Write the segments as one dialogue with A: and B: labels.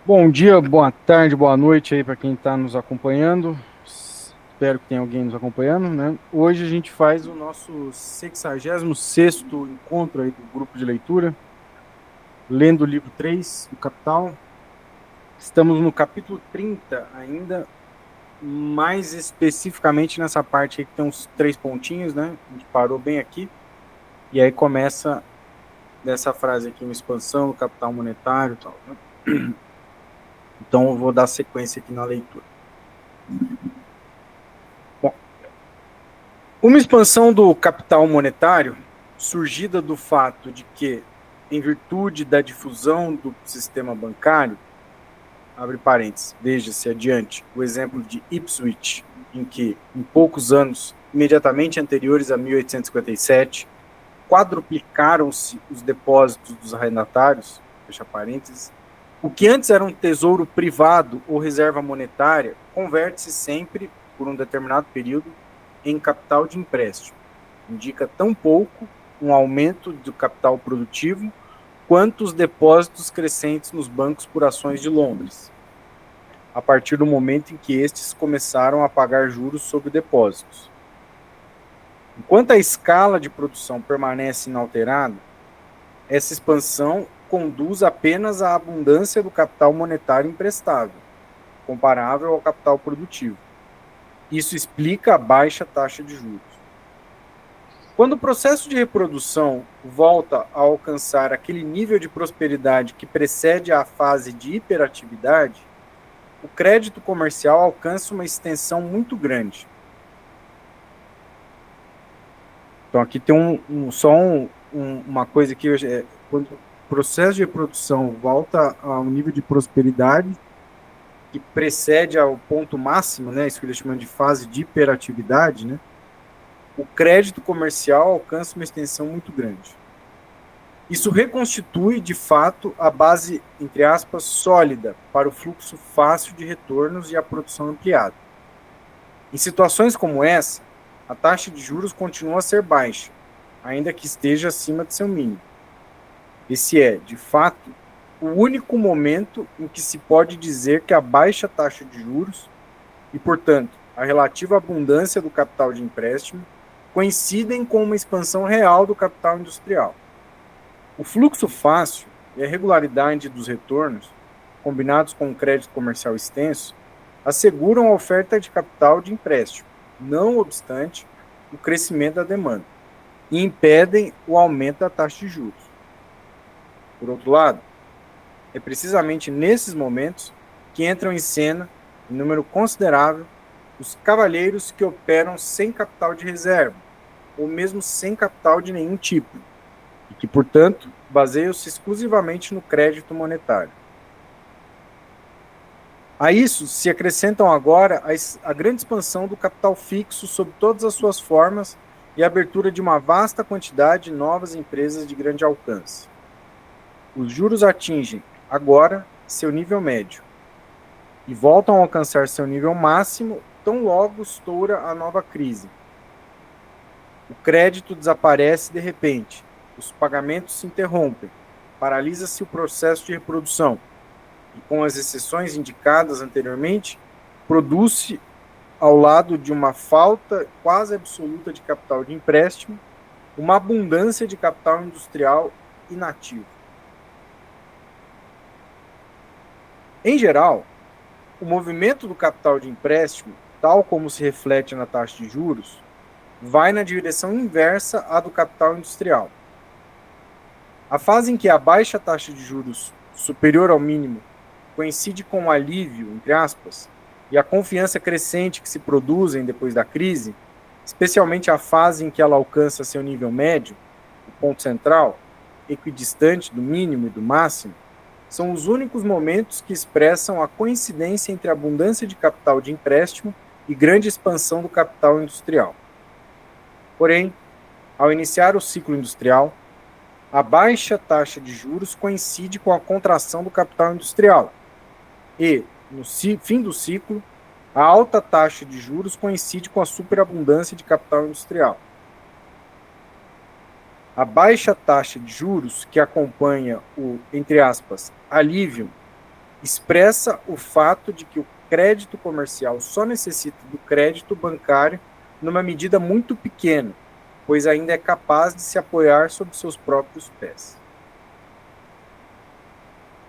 A: Bom dia, boa tarde, boa noite aí para quem está nos acompanhando. Espero que tenha alguém nos acompanhando, né? Hoje a gente faz o nosso 66º encontro aí do grupo de leitura, lendo o livro 3 do Capital. Estamos no capítulo 30 ainda, mais especificamente nessa parte aí que tem uns três pontinhos, né? A gente parou bem aqui, e aí começa dessa frase aqui, uma expansão do capital monetário e tal, né? Então eu vou dar sequência aqui na leitura. Bom, uma expansão do capital monetário, surgida do fato de que, em virtude da difusão do sistema bancário, abre parênteses, veja-se adiante o exemplo de Ipswich, em que, em poucos anos, imediatamente anteriores a 1857, quadruplicaram-se os depósitos dos arrendatários, fecha parênteses, o que antes era um tesouro privado ou reserva monetária, converte-se sempre, por um determinado período, em capital de empréstimo. Indica tão pouco um aumento do capital produtivo quanto os depósitos crescentes nos bancos por ações de Londres, a partir do momento em que estes começaram a pagar juros sobre depósitos. Enquanto a escala de produção permanece inalterada, essa expansão conduz apenas à abundância do capital monetário emprestável, comparável ao capital produtivo. Isso explica a baixa taxa de juros. Quando o processo de reprodução volta a alcançar aquele nível de prosperidade que precede a fase de hiperatividade, o crédito comercial alcança uma extensão muito grande. Então aqui tem uma coisa que quando o processo de reprodução volta a um nível de prosperidade que precede ao ponto máximo, né, isso que eles chamam de fase de hiperatividade, né, o crédito comercial alcança uma extensão muito grande. Isso reconstitui, de fato, a base, entre aspas, sólida para o fluxo fácil de retornos e a produção ampliada. Em situações como essa, a taxa de juros continua a ser baixa, ainda que esteja acima de seu mínimo. Esse é, de fato, o único momento em que se pode dizer que a baixa taxa de juros e, portanto, a relativa abundância do capital de empréstimo coincidem com uma expansão real do capital industrial. O fluxo fácil e a regularidade dos retornos, combinados com um crédito comercial extenso, asseguram a oferta de capital de empréstimo, não obstante o crescimento da demanda, e impedem o aumento da taxa de juros. Por outro lado, é precisamente nesses momentos que entram em cena, em número considerável, os cavalheiros que operam sem capital de reserva, ou mesmo sem capital de nenhum tipo, e que, portanto, baseiam-se exclusivamente no crédito monetário. A isso se acrescentam agora a grande expansão do capital fixo sob todas as suas formas e a abertura de uma vasta quantidade de novas empresas de grande alcance. Os juros atingem, agora, seu nível médio e voltam a alcançar seu nível máximo tão logo estoura a nova crise. O crédito desaparece de repente, os pagamentos se interrompem, paralisa-se o processo de reprodução e, com as exceções indicadas anteriormente, produz-se, ao lado de uma falta quase absoluta de capital de empréstimo, uma abundância de capital industrial inativo. Em geral, o movimento do capital de empréstimo, tal como se reflete na taxa de juros, vai na direção inversa à do capital industrial. A fase em que a baixa taxa de juros superior ao mínimo coincide com o alívio, entre aspas, e a confiança crescente que se produzem depois da crise, especialmente a fase em que ela alcança seu nível médio, o ponto central, equidistante do mínimo e do máximo, são os únicos momentos que expressam a coincidência entre a abundância de capital de empréstimo e grande expansão do capital industrial. Porém, ao iniciar o ciclo industrial, a baixa taxa de juros coincide com a contração do capital industrial e, no fim do ciclo, a alta taxa de juros coincide com a superabundância de capital industrial. A baixa taxa de juros que acompanha o, entre aspas, alívio expressa o fato de que o crédito comercial só necessita do crédito bancário numa medida muito pequena, pois ainda é capaz de se apoiar sobre seus próprios pés.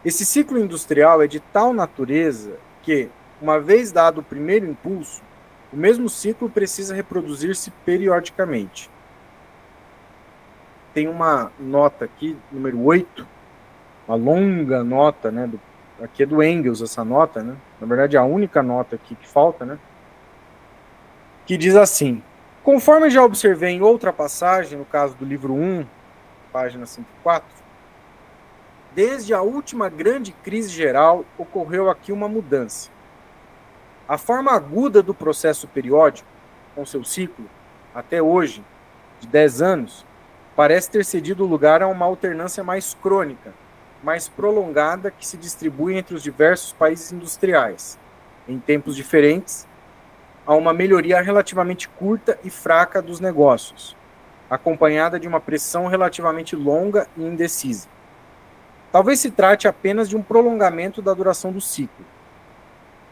A: Esse ciclo industrial é de tal natureza que, uma vez dado o primeiro impulso, o mesmo ciclo precisa reproduzir-se periodicamente. Tem uma nota aqui, número 8, uma longa nota, né? Aqui é do Engels essa nota, né? Na verdade, a única nota aqui que falta, né? Que diz assim: conforme já observei em outra passagem, no caso do livro 1, página 104, desde a última grande crise geral, ocorreu aqui uma mudança. A forma aguda do processo periódico, com seu ciclo, até hoje, de 10 anos, parece ter cedido lugar a uma alternância mais crônica, mais prolongada, que se distribui entre os diversos países industriais, em tempos diferentes, a uma melhoria relativamente curta e fraca dos negócios, acompanhada de uma pressão relativamente longa e indecisa. Talvez se trate apenas de um prolongamento da duração do ciclo.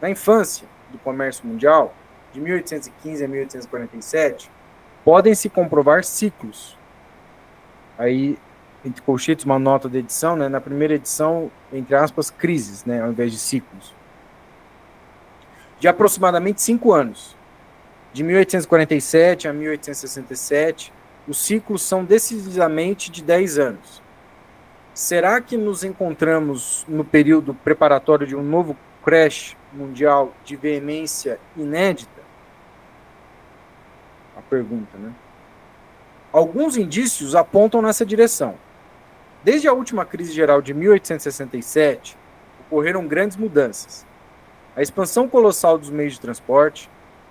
A: Na infância do comércio mundial, de 1815 a 1847, podem-se comprovar ciclos. Aí, entre colchetes, uma nota de edição, né? Na primeira edição, entre aspas, crises, né? Ao invés de ciclos. De aproximadamente 5 anos. De 1847 a 1867, os ciclos são decididamente de 10 anos. Será que nos encontramos no período preparatório de um novo crash mundial de veemência inédita? A pergunta, né? Alguns indícios apontam nessa direção. Desde a última crise geral de 1867, ocorreram grandes mudanças. A expansão colossal dos meios de transporte,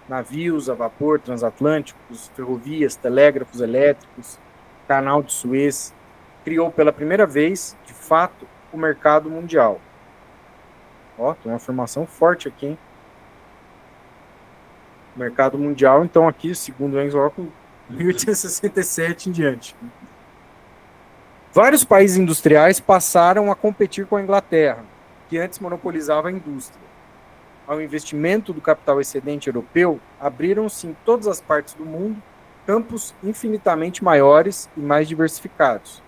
A: navios a vapor transatlânticos, ferrovias, telégrafos elétricos, canal de Suez, criou pela primeira vez, de fato, o mercado mundial. Ó, tem uma afirmação forte aqui, hein? Mercado mundial, então aqui, segundo o Engels, 1867 em diante. Vários países industriais passaram a competir com a Inglaterra, que antes monopolizava a indústria. Ao investimento do capital excedente europeu, abriram-se em todas as partes do mundo campos infinitamente maiores e mais diversificados,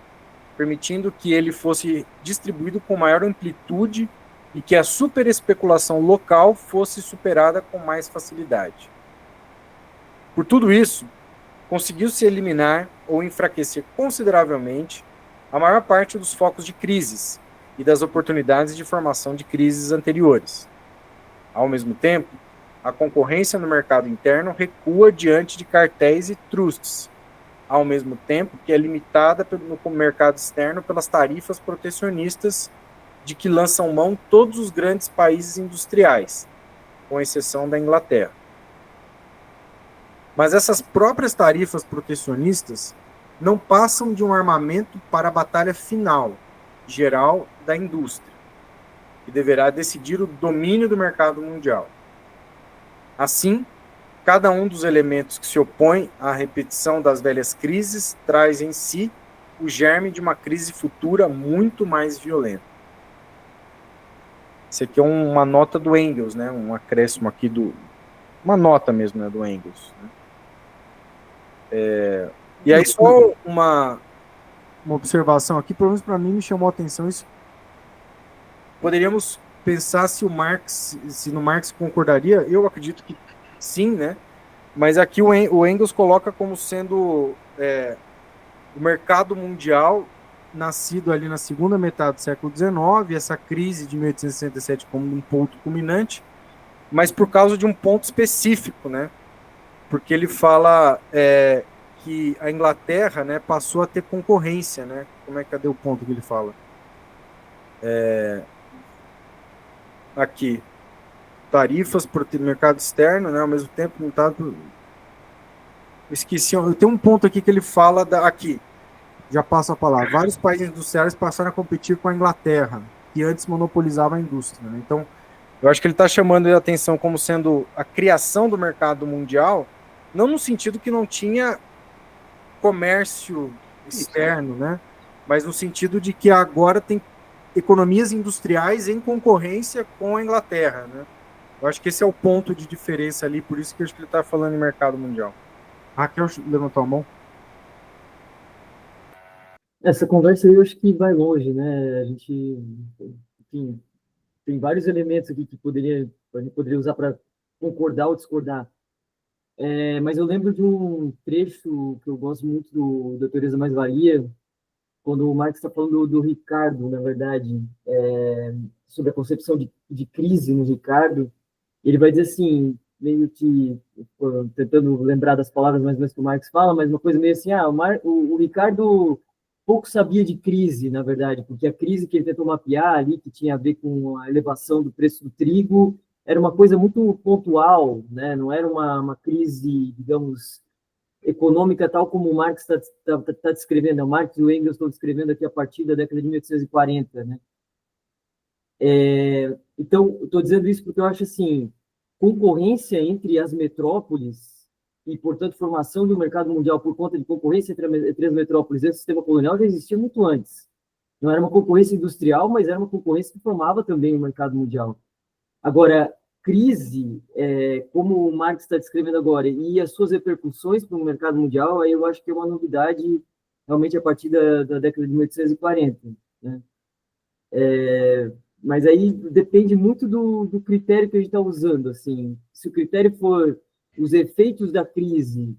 A: permitindo que ele fosse distribuído com maior amplitude e que a superespeculação local fosse superada com mais facilidade. Por tudo isso, conseguiu-se eliminar ou enfraquecer consideravelmente a maior parte dos focos de crises e das oportunidades de formação de crises anteriores. Ao mesmo tempo, a concorrência no mercado interno recua diante de cartéis e trusts, ao mesmo tempo que é limitada no mercado externo pelas tarifas protecionistas de que lançam mão todos os grandes países industriais, com exceção da Inglaterra. Mas essas próprias tarifas protecionistas não passam de um armamento para a batalha final, geral, da indústria, que deverá decidir o domínio do mercado mundial. Assim, cada um dos elementos que se opõe à repetição das velhas crises traz em si o germe de uma crise futura muito mais violenta. Isso aqui é uma nota do Engels, né? Um acréscimo aqui uma nota mesmo, né, do Engels. Né? E aí só uma observação aqui, pelo menos para mim me chamou a atenção isso. Poderíamos pensar se no Marx concordaria, eu acredito que sim, né? Mas aqui o Engels coloca como sendo o mercado mundial nascido ali na segunda metade do século XIX, essa crise de 1867 como um ponto culminante, mas por causa de um ponto específico, né? Porque ele fala que a Inglaterra, né, passou a ter concorrência, né? Cadê o ponto que ele fala? Aqui, tarifas para o mercado externo, né? Ao mesmo tempo, não tá. Esqueci. Tem um ponto aqui que ele fala aqui. Já passo a palavra. Vários países industriais passaram a competir com a Inglaterra, que antes monopolizava a indústria. Né? Então, eu acho que ele está chamando a atenção como sendo a criação do mercado mundial, não no sentido que não tinha comércio externo, né? Mas no sentido de que agora tem economias industriais em concorrência com a Inglaterra, né? Eu acho que esse é o ponto de diferença ali, por isso que eu acho que ele está falando em mercado mundial. A Raquel levantou a mão.
B: Essa conversa aí eu acho que vai longe, né? A gente, enfim, tem vários elementos aqui que a gente poderia usar para concordar ou discordar. Mas eu lembro de um trecho que eu gosto muito da Teoria da Mais-Valia, quando o Marx está falando do Ricardo, na verdade, sobre a concepção de crise no Ricardo. Ele vai dizer assim, meio que, tentando lembrar das palavras mais ou menos que o Marx fala, mas uma coisa meio assim, o Ricardo pouco sabia de crise, na verdade, porque a crise que ele tentou mapear ali, que tinha a ver com a elevação do preço do trigo, era uma coisa muito pontual, né? Não era uma crise, digamos, econômica tal como o Marx está descrevendo, né? O Marx e o Engels estão descrevendo aqui a partir da década de 1840, né? Então, estou dizendo isso porque eu acho assim, concorrência entre as metrópoles e, portanto, formação de um mercado mundial por conta de concorrência entre as metrópoles e o sistema colonial já existia muito antes. Não era uma concorrência industrial, mas era uma concorrência que formava também o mercado mundial. Agora, crise, como o Marx está descrevendo agora, e as suas repercussões para o mercado mundial, aí eu acho que é uma novidade realmente a partir da década de 1840, né? Mas aí depende muito do critério que a gente está usando. Assim, se o critério for os efeitos da crise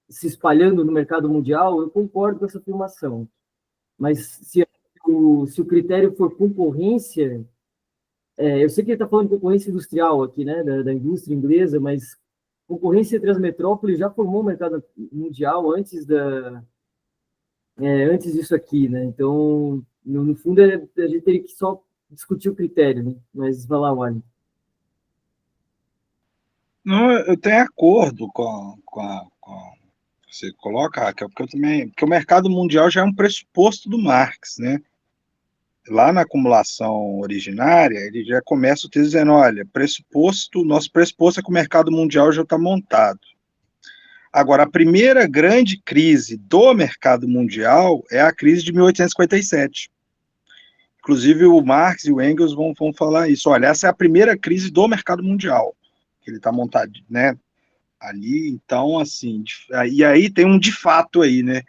B: se espalhando no mercado mundial, eu concordo com essa afirmação. Mas se o critério for concorrência, eu sei que ele está falando de concorrência industrial aqui, né, da indústria inglesa, mas concorrência entre as metrópoles já formou o mercado mundial antes disso aqui, né? Então, no fundo, a gente teria que só discutir o critério, né? Mas vai lá, Wally.
C: Não, eu tenho acordo com você coloca, Raquel, porque eu também, porque o mercado mundial já é um pressuposto do Marx, né? Lá na acumulação originária, ele já começa o texto dizendo, olha, nosso pressuposto é que o mercado mundial já está montado. Agora, a primeira grande crise do mercado mundial é a crise de 1857. Inclusive, o Marx e o Engels vão falar isso. Olha, essa é a primeira crise do mercado mundial, que ele está montado, né? Ali, então, assim, e aí tem um de fato aí, né?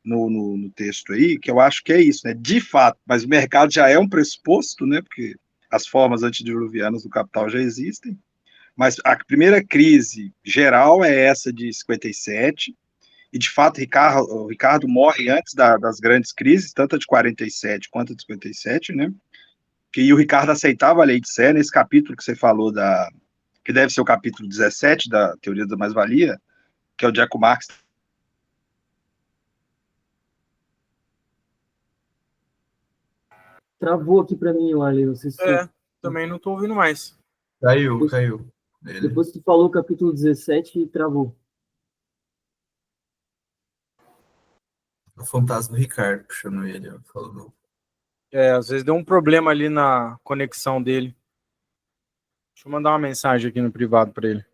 C: No texto aí, que eu acho que é isso, né? De fato, mas o mercado já é um pressuposto, né? Porque as formas antediluvianas do capital já existem. Mas a primeira crise geral é essa de 57, e de fato o Ricardo morre antes das grandes crises, tanto a de 47 quanto a de 57, né? Que o Ricardo aceitava a lei de Sé, nesse capítulo que você falou, que deve ser o capítulo 17 da Teoria da Mais-Valia, que é o Jaco Marx.
B: Travou aqui para mim, Wally. Não sei se
A: Também não estou ouvindo mais.
D: Caiu.
B: Depois que tu falou o capítulo 17, travou.
D: O fantasma do Ricardo puxando ele, falou.
A: Às vezes deu um problema ali na conexão dele. Deixa eu mandar uma mensagem aqui no privado para ele.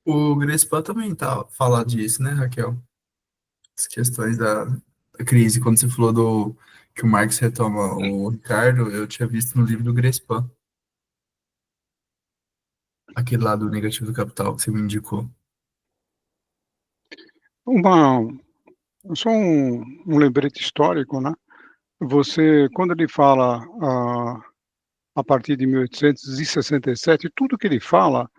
D: O Grespan também fala disso, né, Raquel? As questões da crise, quando você falou que o Marx retoma o Ricardo, eu tinha visto no livro do Grespan. Aquele lá do Negativo do Capital que você me indicou.
E: Só um lembrete histórico, né? Quando ele fala a partir de 1867, tudo que ele fala,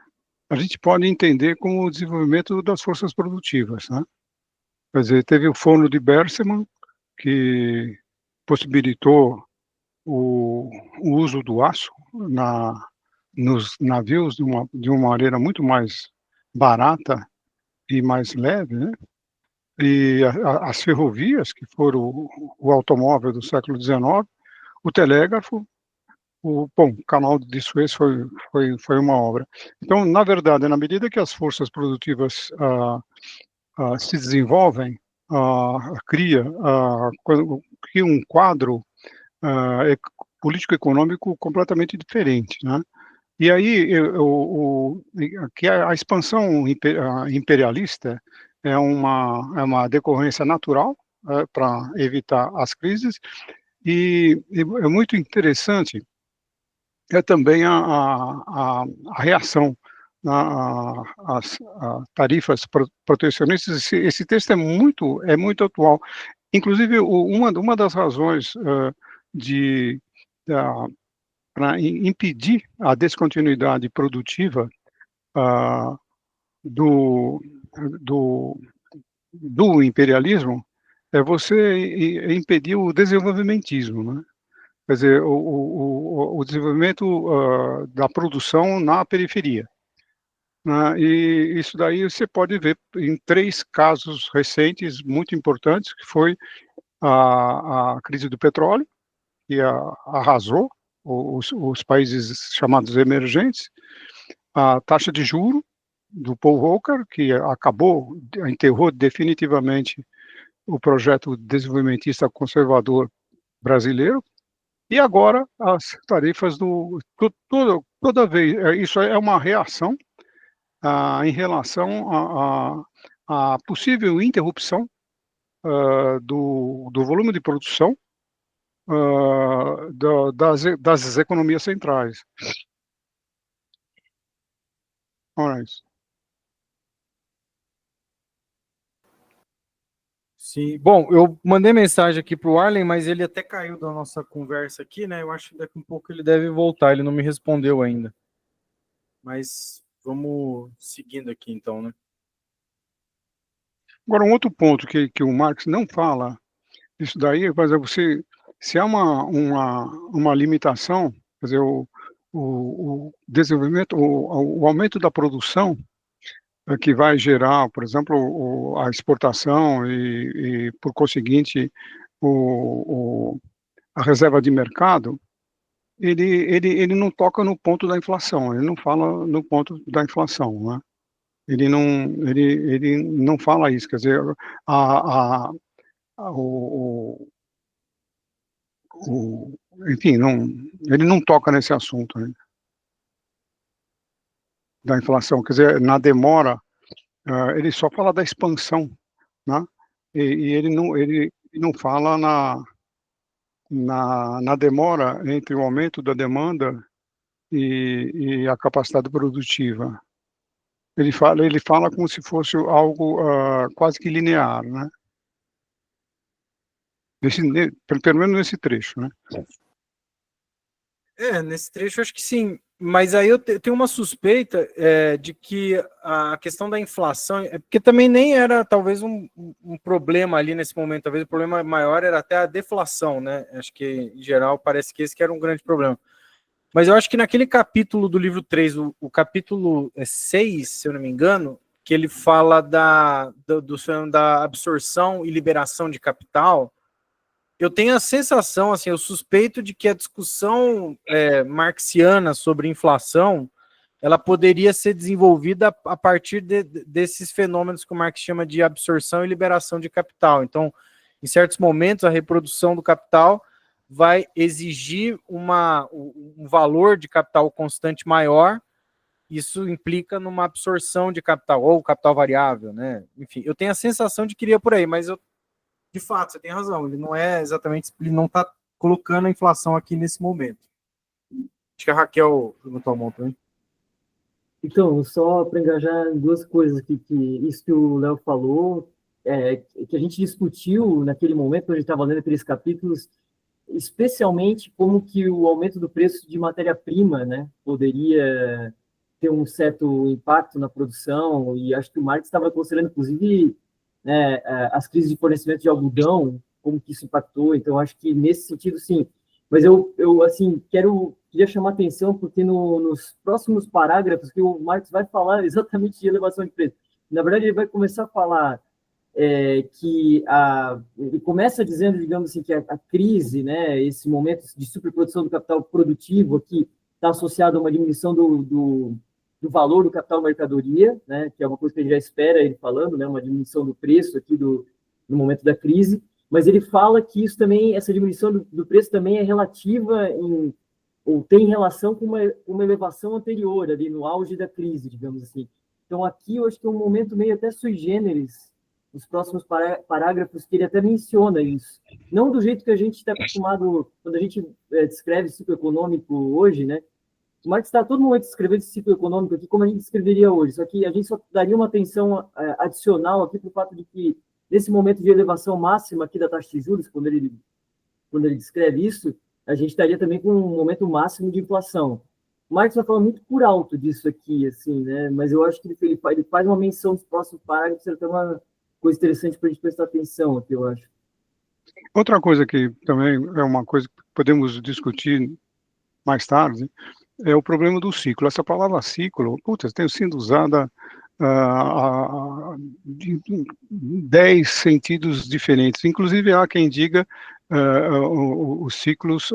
E: a gente pode entender como o desenvolvimento das forças produtivas, né? Quer dizer, teve o Forno de Bersemann, que possibilitou o uso do aço nos navios de uma maneira muito mais barata e mais leve, né? E as ferrovias, que foram o automóvel do século XIX, o telégrafo, o canal de Suez foi uma obra. Então, na verdade, na medida que as forças produtivas se desenvolvem, cria um quadro político-econômico completamente diferente, né? E aí, que a expansão imperialista é uma decorrência natural para evitar as crises, E é muito interessante também a reação às tarifas protecionistas. Esse texto é muito atual. Inclusive, uma das razões para impedir a descontinuidade produtiva do, do, do imperialismo é você impedir o desenvolvimentismo, né? Quer dizer, o desenvolvimento da produção na periferia, né? E isso daí você pode ver em 3 casos recentes muito importantes, que foi a crise do petróleo, que arrasou os países chamados emergentes, a taxa de juro do Paul Volcker, que enterrou definitivamente o projeto desenvolvimentista conservador brasileiro, e agora as tarifas toda vez, isso é uma reação em relação à possível interrupção do volume de produção das economias centrais. Olha isso.
A: Sim. Bom, eu mandei mensagem aqui para o Arlen, mas ele até caiu da nossa conversa aqui, né? Eu acho que daqui a um pouco ele deve voltar, ele não me respondeu ainda. Mas vamos seguindo aqui então, né?
E: Agora, um outro ponto que o Marx não fala, isso daí, por exemplo, se há uma limitação, quer dizer, o desenvolvimento, o aumento da produção que vai gerar, por exemplo, a exportação e por conseguinte, a reserva de mercado, ele não toca no ponto da inflação, ele não fala no ponto da inflação, né? Ele não fala isso, quer dizer, enfim, ele não toca nesse assunto, né, da inflação, quer dizer, na demora, ele só fala da expansão, né? E ele não fala na demora entre o aumento da demanda e a capacidade produtiva. Ele fala como se fosse algo quase que linear, né? Pelo menos nesse trecho, né?
A: Nesse trecho eu acho que sim, mas aí eu tenho uma suspeita de que a questão da inflação, porque também nem era talvez um problema ali nesse momento, talvez o problema maior era até a deflação, né? Acho que em geral parece que esse que era um grande problema. Mas eu acho que naquele capítulo do livro 3, o capítulo 6, se eu não me engano, que ele fala da absorção e liberação de capital, eu tenho a sensação, assim, eu suspeito de que a discussão marxiana sobre inflação, ela poderia ser desenvolvida a partir desses fenômenos que o Marx chama de absorção e liberação de capital. Então, em certos momentos, a reprodução do capital vai exigir um valor de capital constante maior, isso implica numa absorção de capital, ou capital variável, né? Enfim, eu tenho a sensação de que iria por aí, mas de fato, você tem razão, ele não é exatamente, ele não está colocando a inflação aqui nesse momento. Acho que a Raquel levantou a mão também.
B: Então, só para engajar em 2 coisas aqui, que isso que o Léo falou, que a gente discutiu naquele momento, quando a gente estava lendo aqueles capítulos, especialmente como que o aumento do preço de matéria-prima, né, poderia ter um certo impacto na produção, e acho que o Marx estava considerando, inclusive, né, as crises de fornecimento de algodão, como que isso impactou, então acho que nesse sentido, sim. Mas eu assim, queria chamar atenção, porque nos próximos parágrafos que o Marx vai falar exatamente de elevação de preço. Na verdade, ele vai começar a falar que ele começa dizendo, digamos assim, que a crise, né, esse momento de superprodução do capital produtivo aqui está associado a uma diminuição do valor do capital mercadoria, né, que é uma coisa que a gente já espera ele falando, né, uma diminuição do preço aqui no momento da crise, mas ele fala que isso também, essa diminuição do preço também é relativa ou tem relação com uma elevação anterior ali no auge da crise, digamos assim. Então aqui eu acho que é um momento meio até sui generis os próximos parágrafos que ele até menciona isso. Não do jeito que a gente está acostumado, quando a gente descreve ciclo econômico hoje, né? O Marx está todo momento escrevendo esse ciclo econômico aqui como a gente escreveria hoje, só que a gente só daria uma atenção adicional aqui para o fato de que, nesse momento de elevação máxima aqui da taxa de juros, quando ele descreve isso, a gente estaria também com um momento máximo de inflação. O Marx vai falar muito por alto disso aqui, assim, né? Mas eu acho que ele faz uma menção dos próximos parágrafos, é até uma coisa interessante para a gente prestar atenção aqui, eu acho.
E: Outra coisa que também é uma coisa que podemos discutir mais tarde é o problema do ciclo. Essa palavra ciclo, tem sido usada de 10 sentidos diferentes. Inclusive, há quem diga os ciclos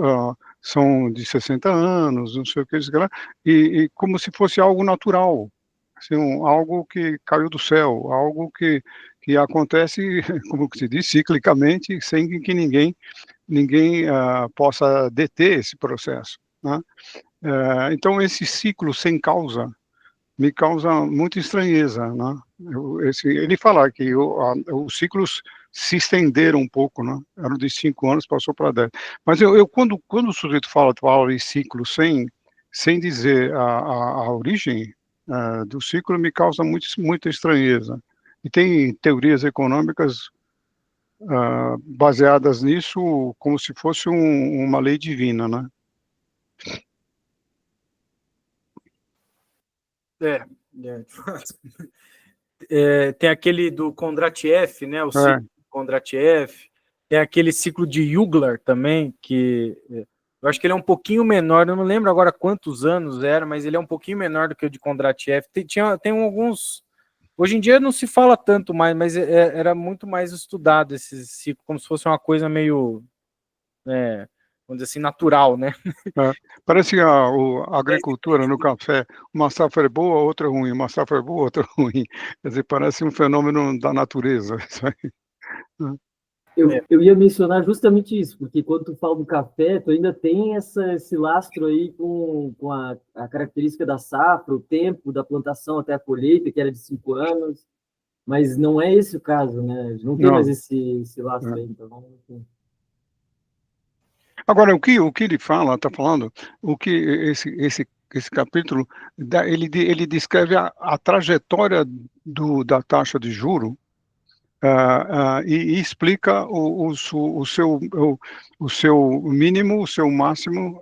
E: são de 60 anos, não sei o que, e como se fosse algo natural, assim, algo que caiu do céu, algo que acontece, como se diz, ciclicamente, sem que ninguém possa deter esse processo, né? Então, esse ciclo sem causa me causa muita estranheza, né? Ele fala que os ciclos se estenderam um pouco, né? Eram de 5 anos, passou para 10. Mas quando o sujeito fala de ciclo sem dizer a origem do ciclo, me causa muita estranheza. E tem teorias econômicas baseadas nisso como se fosse uma lei divina, né?
A: Tem aquele do Kondratiev, né? O ciclo de Kondratiev. Tem aquele ciclo de Juglar também, que eu acho que ele é um pouquinho menor, eu não lembro agora quantos anos era, mas ele é um pouquinho menor do que o de Kondratiev. Tem alguns... Hoje em dia não se fala tanto mais, mas era muito mais estudado esse ciclo, como se fosse uma coisa meio, vamos dizer assim, natural, né?
E: Parece a agricultura no café, uma safra é boa, outra ruim, uma safra é boa, outra ruim. Quer dizer, parece um fenômeno da natureza. Isso aí.
B: Eu ia mencionar justamente isso, porque quando tu fala do café, tu ainda tem esse lastro aí com a característica da safra, o tempo da plantação até a colheita, que era de 5 anos, mas não é esse o caso, né? Não tem mais esse lastro aí, então...
E: Agora, o que ele está falando, o que esse capítulo, ele descreve a trajetória da taxa de juro, e explica o seu mínimo, o seu máximo,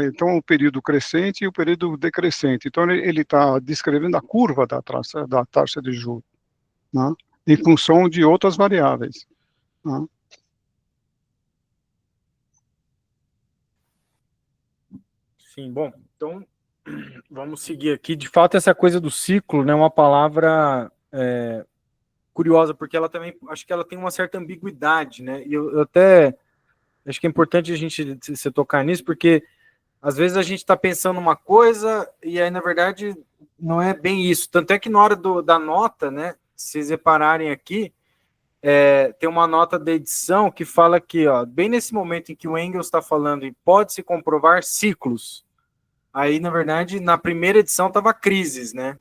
E: então o período crescente e o período decrescente. Então ele está descrevendo a curva da taxa de juros, né, em função de outras variáveis, né.
A: Sim, bom, então vamos seguir aqui. De fato, essa coisa do ciclo, né, é uma palavra curiosa, porque ela também, acho que ela tem uma certa ambiguidade, né, e eu até acho que é importante a gente se tocar nisso, porque às vezes a gente está pensando uma coisa e aí, na verdade, não é bem isso. Tanto é que na hora da nota, né, se vocês repararem aqui, tem uma nota da edição que fala que, ó, bem nesse momento em que o Engels está falando e pode-se comprovar ciclos, aí, na verdade, na primeira edição estava crises, né?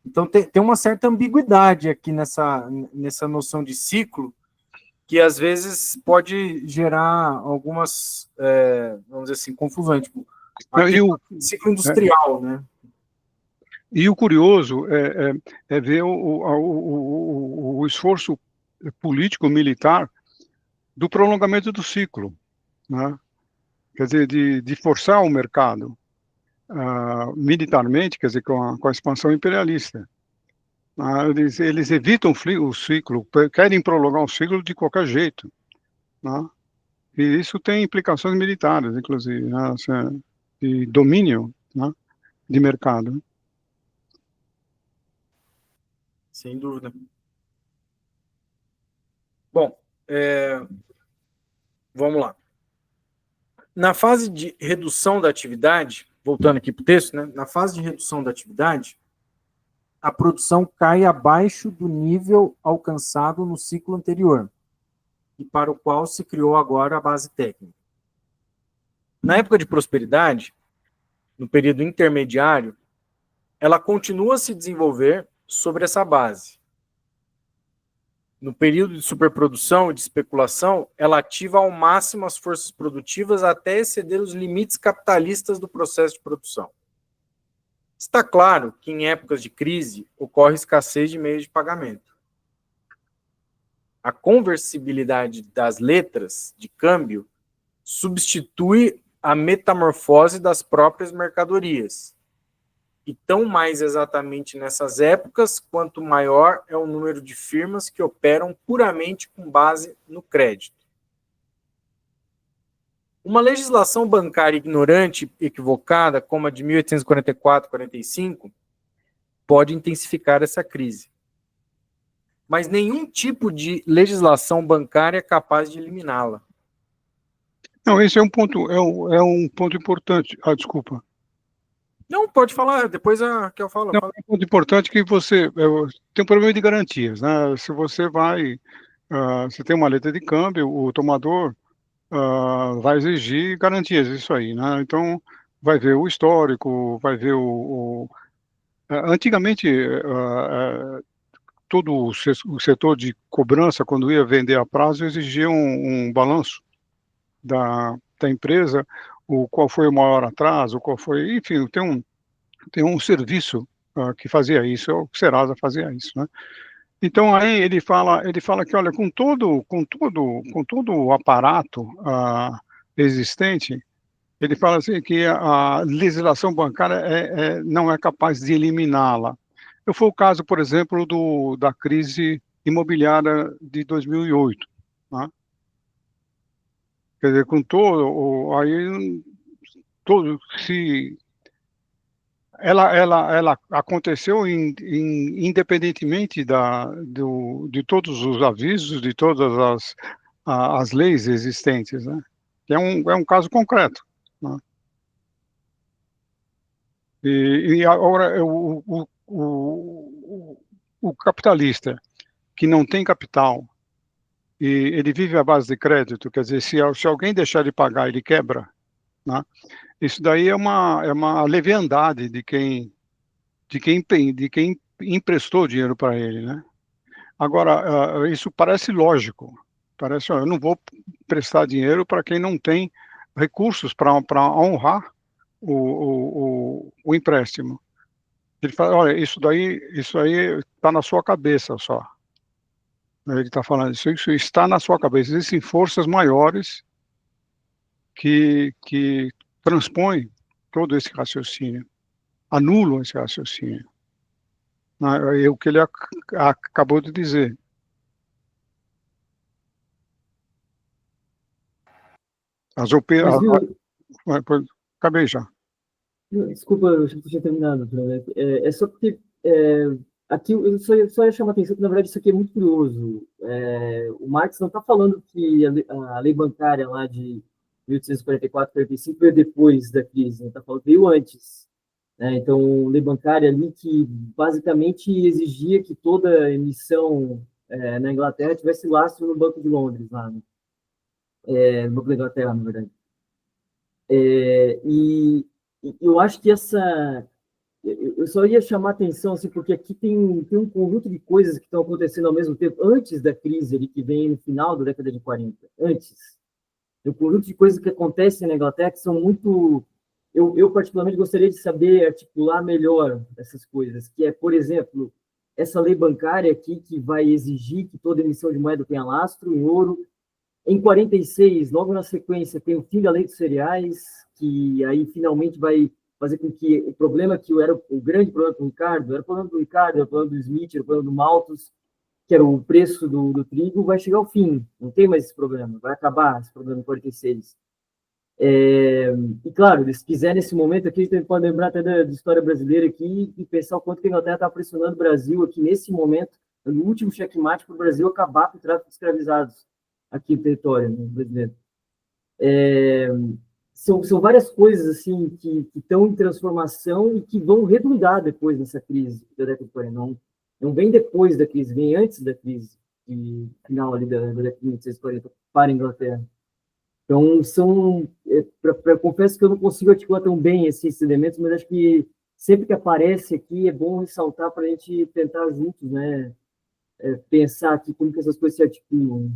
A: Então tem uma certa ambiguidade aqui nessa noção de ciclo, que às vezes pode gerar algumas, vamos dizer assim, confusões. Tipo, aqui ciclo industrial, né?
E: E o curioso é ver o esforço político-militar do prolongamento do ciclo, né? Quer dizer, de forçar o mercado militarmente, quer dizer, com a expansão imperialista. Eles evitam o ciclo, querem prolongar o ciclo de qualquer jeito, né? E isso tem implicações militares, inclusive, né? Assim, de domínio, né, de mercado.
A: Sem dúvida. Bom, vamos lá. Na fase de redução da atividade, voltando aqui para o texto, né? Na fase de redução da atividade, a produção cai abaixo do nível alcançado no ciclo anterior, e para o qual se criou agora a base técnica. Na época de prosperidade, no período intermediário, ela continua a se desenvolver sobre essa base, No período de superprodução e de especulação, ela ativa ao máximo as forças produtivas até exceder os limites capitalistas do processo de produção. Está claro que em épocas de crise ocorre escassez de meios de pagamento. A conversibilidade das letras de câmbio substitui a metamorfose das próprias mercadorias. E tão mais exatamente nessas épocas, quanto maior é o número de firmas que operam puramente com base no crédito. Uma legislação bancária ignorante e equivocada, como a de 1844-45, pode intensificar essa crise. Mas nenhum tipo de legislação bancária é capaz de eliminá-la.
E: Não, esse é um ponto, é um ponto importante. Ah, desculpa.
A: Não, pode falar, depois que eu falo.
E: Não, é um ponto importante que você tem um problema de garantias, né? Se você você tem uma letra de câmbio, o tomador vai exigir garantias, isso aí, né? Então, vai ver o histórico, vai ver antigamente, todo o setor de cobrança, quando ia vender a prazo, exigia um balanço da empresa, qual foi o maior atraso, qual foi, enfim, tem um serviço que fazia isso, o Serasa fazia isso, né? Então aí ele fala que, olha, com todo o aparato existente, ele fala assim que a legislação bancária não é capaz de eliminá-la. Foi o caso, por exemplo, da crise imobiliária de 2008, né? Quer dizer, com se ela aconteceu independentemente de todos os avisos, de todas as leis existentes, né? É um caso concreto, né? E agora o capitalista que não tem capital e ele vive à base de crédito, quer dizer, se alguém deixar de pagar, ele quebra, né? Isso daí é uma leviandade de quem emprestou dinheiro para ele, né? Agora, isso parece lógico. Parece, eu não vou prestar dinheiro para quem não tem recursos para honrar o empréstimo. Ele fala, olha, isso aí está na sua cabeça só. Ele está falando, isso está na sua cabeça. Existem forças maiores que transpõem todo esse raciocínio, anulam esse raciocínio. É o que ele acabou de dizer. Acabei já.
B: Desculpa, eu já tinha terminado. É só porque aqui eu só ia chamar a atenção que, na verdade, isso aqui é muito curioso. O Marx não está falando que a lei bancária lá de 1844-45 veio depois da crise, está falando que veio antes. Então, lei bancária ali que basicamente exigia que toda emissão na Inglaterra tivesse lastro no Banco de Londres, lá, né? No Banco da Inglaterra, na verdade. E eu acho que eu só ia chamar a atenção, assim, porque aqui tem um conjunto de coisas que estão acontecendo ao mesmo tempo, antes da crise ali, que vem no final da década de 40, antes. Tem um conjunto de coisas que acontecem na Inglaterra que são muito... Eu particularmente gostaria de saber articular melhor essas coisas, que é, por exemplo, essa lei bancária aqui que vai exigir que toda emissão de moeda tenha lastro em ouro. Em 46, logo na sequência, tem o fim da lei dos cereais, que aí finalmente vai fazer com que o problema que era o grande problema do Ricardo, era o problema do Ricardo, era o problema do Smith, era o problema do Malthus, que era o preço do trigo, vai chegar ao fim. Não tem mais esse problema, vai acabar esse problema em 46. E claro, se quiser nesse momento aqui, a gente pode lembrar até da história brasileira aqui e pensar o quanto que a Inglaterra está pressionando o Brasil aqui nesse momento, no último checkmate para o Brasil acabar com o tráfico de escravizados aqui no território, né, brasileiro. São várias coisas assim que estão em transformação e que vão redundar depois nessa crise da década de 40. Não vem depois da crise, vem antes da crise final ali da década de 1940 para a Inglaterra. Então, confesso que eu não consigo articular tão bem esses elementos, mas acho que sempre que aparece aqui é bom ressaltar para a gente tentar juntos, né, pensar aqui como que essas coisas se articulam.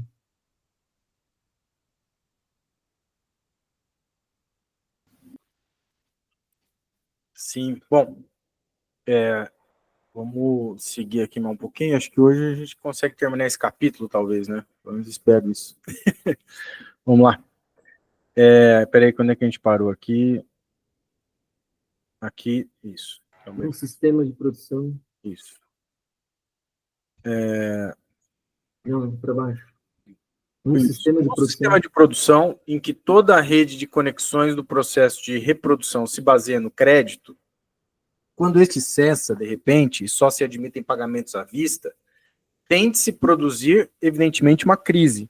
A: Sim, bom, vamos seguir aqui mais um pouquinho. Acho que hoje a gente consegue terminar esse capítulo, talvez, né? Vamos espero isso. Vamos lá. Peraí, quando é que a gente parou aqui? Aqui, isso.
B: Um sistema de produção.
A: Isso.
B: Não, para baixo.
A: Isso.
B: Sistema de
A: Um
B: produção.
A: sistema de produção em que toda a rede de conexões do processo de reprodução se baseia no crédito, quando este cessa, de repente, e só se admitem pagamentos à vista, tem de se produzir, evidentemente, uma crise,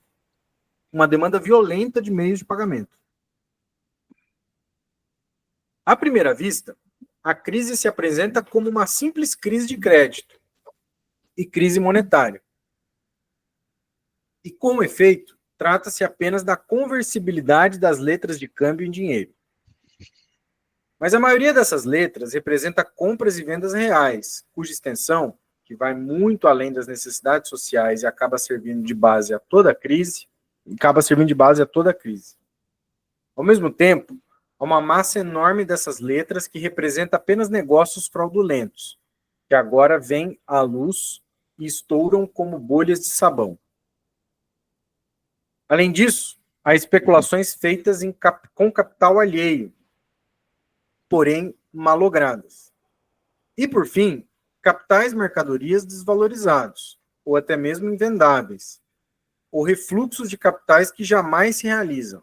A: uma demanda violenta de meios de pagamento. À primeira vista, a crise se apresenta como uma simples crise de crédito e crise monetária. E, com efeito, trata-se apenas da conversibilidade das letras de câmbio em dinheiro. Mas a maioria dessas letras representa compras e vendas reais, cuja extensão, que vai muito além das necessidades sociais e acaba servindo de base a toda a crise, Ao mesmo tempo, há uma massa enorme dessas letras que representa apenas negócios fraudulentos, que agora vêm à luz e estouram como bolhas de sabão. Além disso, há especulações feitas com capital alheio, porém malogradas. E, por fim, capitais mercadorias desvalorizados, ou até mesmo invendáveis, ou refluxos de capitais que jamais se realizam.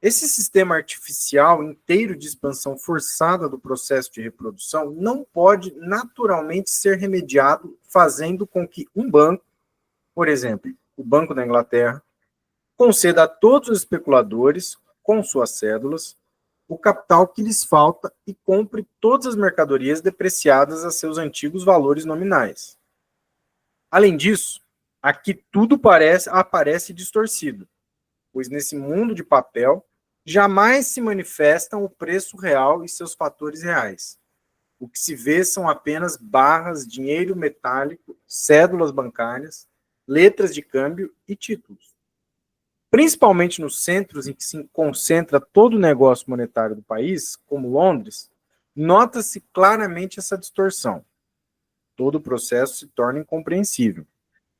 A: Esse sistema artificial inteiro de expansão forçada do processo de reprodução não pode naturalmente ser remediado fazendo com que um banco, por exemplo, o Banco da Inglaterra, conceda a todos os especuladores, com suas cédulas, o capital que lhes falta e compre todas as mercadorias depreciadas a seus antigos valores nominais. Além disso, aqui tudo aparece distorcido, pois nesse mundo de papel jamais se manifestam o preço real e seus fatores reais. O que se vê são apenas barras, dinheiro metálico, cédulas bancárias, letras de câmbio e títulos. Principalmente nos centros em que se concentra todo o negócio monetário do país, como Londres, nota-se claramente essa distorção. Todo o processo se torna incompreensível,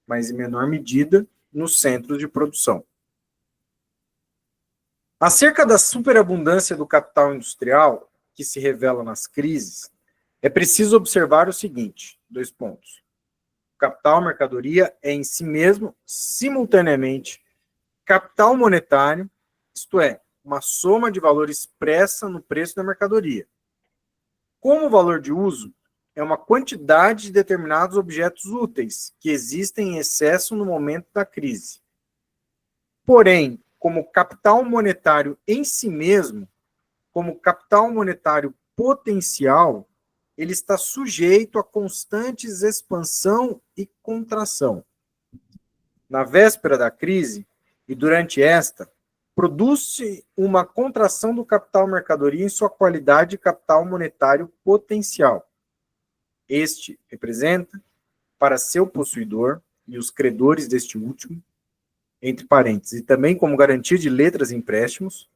A: mas em menor medida nos centros de produção. Acerca da superabundância do capital industrial, que se revela nas crises, é preciso observar o seguinte, 2 pontos. O capital mercadoria é em si mesmo, simultaneamente, capital monetário, isto é, uma soma de valor expressa no preço da mercadoria. Como valor de uso, é uma quantidade de determinados objetos úteis que existem em excesso no momento da crise. Porém, como capital monetário em si mesmo, como capital monetário potencial, ele está sujeito a constantes expansão e contração. Na véspera da crise, e durante esta, produz-se uma contração do capital mercadoria em sua qualidade de capital monetário potencial. Este representa, para seu possuidor e os credores deste último, entre parênteses, e também como garantia de letras e empréstimos,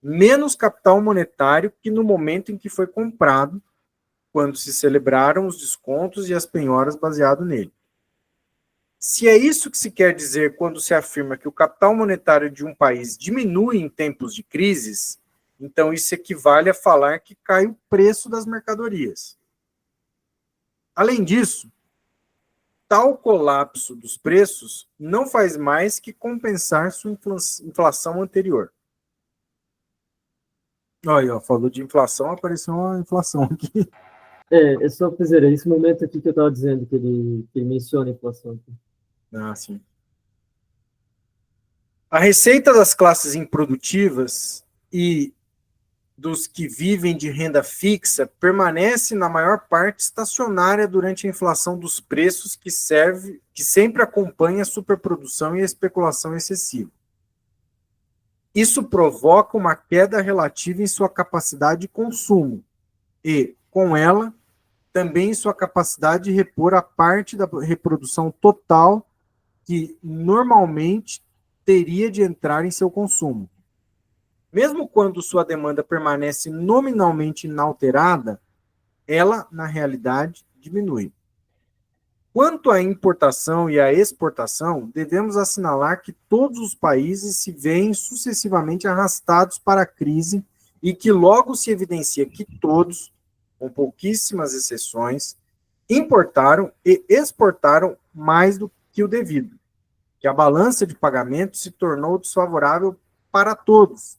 A: menos capital monetário que no momento em que foi comprado, quando se celebraram os descontos e as penhoras baseado nele. Se é isso que se quer dizer quando se afirma que o capital monetário de um país diminui em tempos de crises, então isso equivale a falar que cai o preço das mercadorias. Além disso, tal colapso dos preços não faz mais que compensar sua inflação anterior. Olha, falou de inflação, apareceu uma inflação aqui.
B: É só dizer, é esse momento aqui que eu estava dizendo, que ele menciona a inflação aqui.
A: Ah, sim. A receita das classes improdutivas e dos que vivem de renda fixa permanece, na maior parte, estacionária durante a inflação dos preços que sempre acompanha a superprodução e a especulação excessiva. Isso provoca uma queda relativa em sua capacidade de consumo e, com ela, também sua capacidade de repor a parte da reprodução total que normalmente teria de entrar em seu consumo. Mesmo quando sua demanda permanece nominalmente inalterada, ela, na realidade, diminui. Quanto à importação e à exportação, devemos assinalar que todos os países se veem sucessivamente arrastados para a crise e que logo se evidencia que todos, com pouquíssimas exceções, importaram e exportaram mais do que o devido, que a balança de pagamentos se tornou desfavorável para todos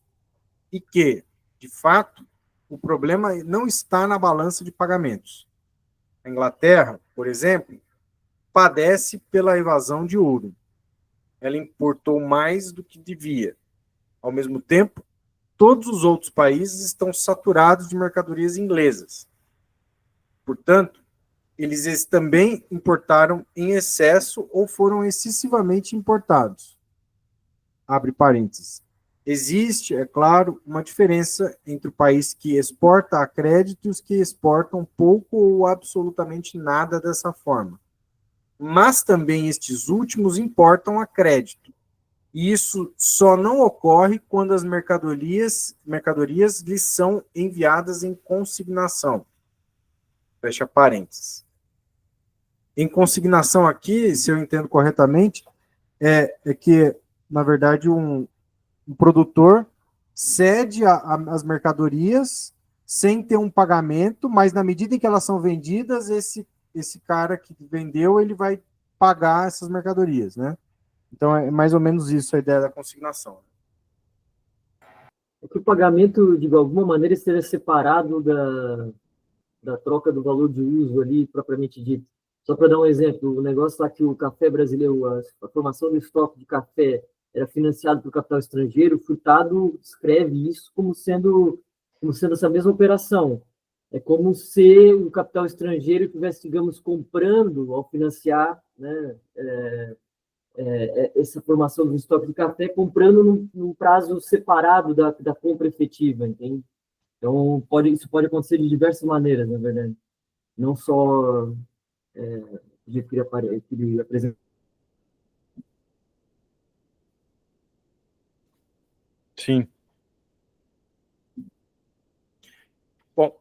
A: e que, de fato, o problema não está na balança de pagamentos. A Inglaterra, por exemplo, padece pela evasão de ouro. Ela importou mais do que devia. Ao mesmo tempo, todos os outros países estão saturados de mercadorias inglesas. Portanto, eles também importaram em excesso ou foram excessivamente importados. Abre parênteses. Existe, é claro, uma diferença entre o país que exporta a crédito e os que exportam pouco ou absolutamente nada dessa forma. Mas também estes últimos importam a crédito. E isso só não ocorre quando as mercadorias lhes são enviadas em consignação. Fecha parênteses. Em consignação aqui, se eu entendo corretamente, é que, na verdade, um produtor cede as mercadorias sem ter um pagamento, mas na medida em que elas são vendidas, esse cara que vendeu, ele vai pagar essas mercadorias, né? Então é mais ou menos isso a ideia da consignação.
B: É que o pagamento, de alguma maneira, seja separado da troca do valor de uso ali, propriamente dito. Só para dar um exemplo, o negócio lá que o café brasileiro, a formação do estoque de café era financiado pelo capital estrangeiro, o Furtado escreve isso como sendo essa mesma operação. É como se o capital estrangeiro estivesse, digamos, comprando, ao financiar, né, essa formação do estoque de café, comprando num prazo separado da compra efetiva, entende? Então, isso pode acontecer de diversas maneiras, na verdade. Não só do jeito que ele apresenta.
A: Sim. Bom,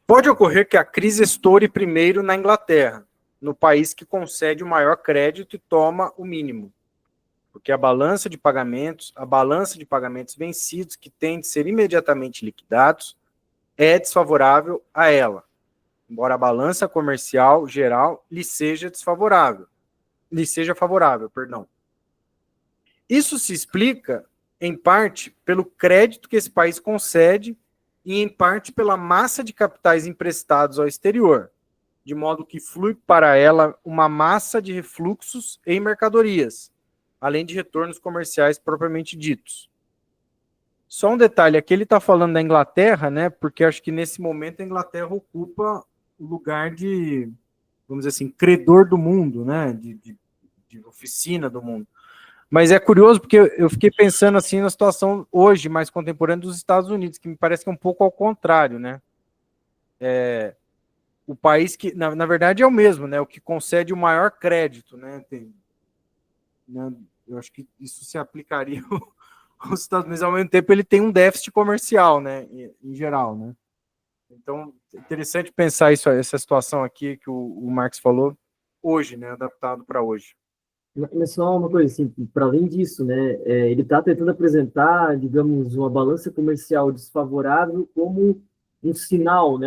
A: pode ocorrer que a crise estoure primeiro na Inglaterra, no país que concede o maior crédito e toma o mínimo, porque a balança de pagamentos vencidos, que têm de ser imediatamente liquidados, é desfavorável a ela, embora a balança comercial geral lhe seja favorável. Isso se explica, em parte, pelo crédito que esse país concede e, em parte, pela massa de capitais emprestados ao exterior, de modo que flui para ela uma massa de refluxos em mercadorias, além de retornos comerciais propriamente ditos. Só um detalhe, aqui ele está falando da Inglaterra, né? Porque acho que nesse momento a Inglaterra ocupa o lugar de, vamos dizer assim, credor do mundo, né? De oficina do mundo. Mas é curioso porque eu fiquei pensando assim na situação hoje mais contemporânea dos Estados Unidos, que me parece que é um pouco ao contrário, né? O país que, na verdade, é o mesmo, né? O que concede o maior crédito, né? Eu acho que isso se aplicaria aos Estados Unidos, ao mesmo tempo ele tem um déficit comercial, né? Em geral, né? Então, é interessante pensar essa situação aqui que o Marx falou hoje, né? Adaptado para hoje.
B: Mas só uma coisa, assim, para além disso, né, ele está tentando apresentar, digamos, uma balança comercial desfavorável como um sinal, né,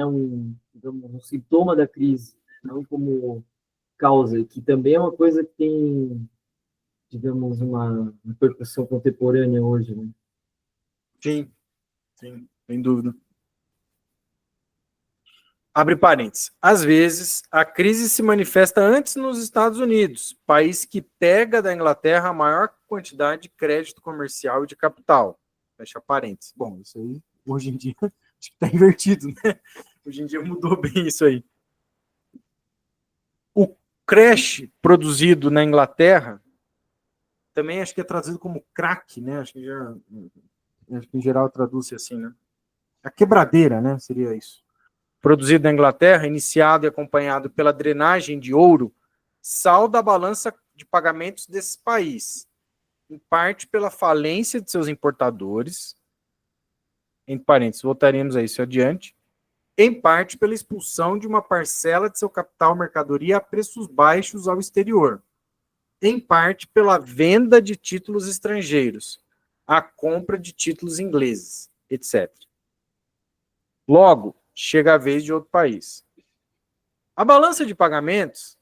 B: digamos, um sintoma da crise, não como causa, que também é uma coisa que tem, digamos, uma repercussão contemporânea hoje, né?
A: Sim, sem dúvida. Abre parênteses. Às vezes, a crise se manifesta antes nos Estados Unidos, país que pega da Inglaterra a maior quantidade de crédito comercial e de capital. Fecha parênteses. Bom, isso aí, hoje em dia, acho que está invertido, né? Hoje em dia mudou bem isso aí. O crash produzido na Inglaterra, também acho que é traduzido como crack, né? Acho que em geral traduz-se assim, né? a quebradeira, né, seria isso. Produzido na Inglaterra, iniciado e acompanhado pela drenagem de ouro, salda a balança de pagamentos desse país, em parte pela falência de seus importadores, entre parênteses, voltaremos a isso adiante, em parte pela expulsão de uma parcela de seu capital mercadoria a preços baixos ao exterior, em parte pela venda de títulos estrangeiros, a compra de títulos ingleses, etc. Logo, chega a vez de outro país. A balança de pagamentos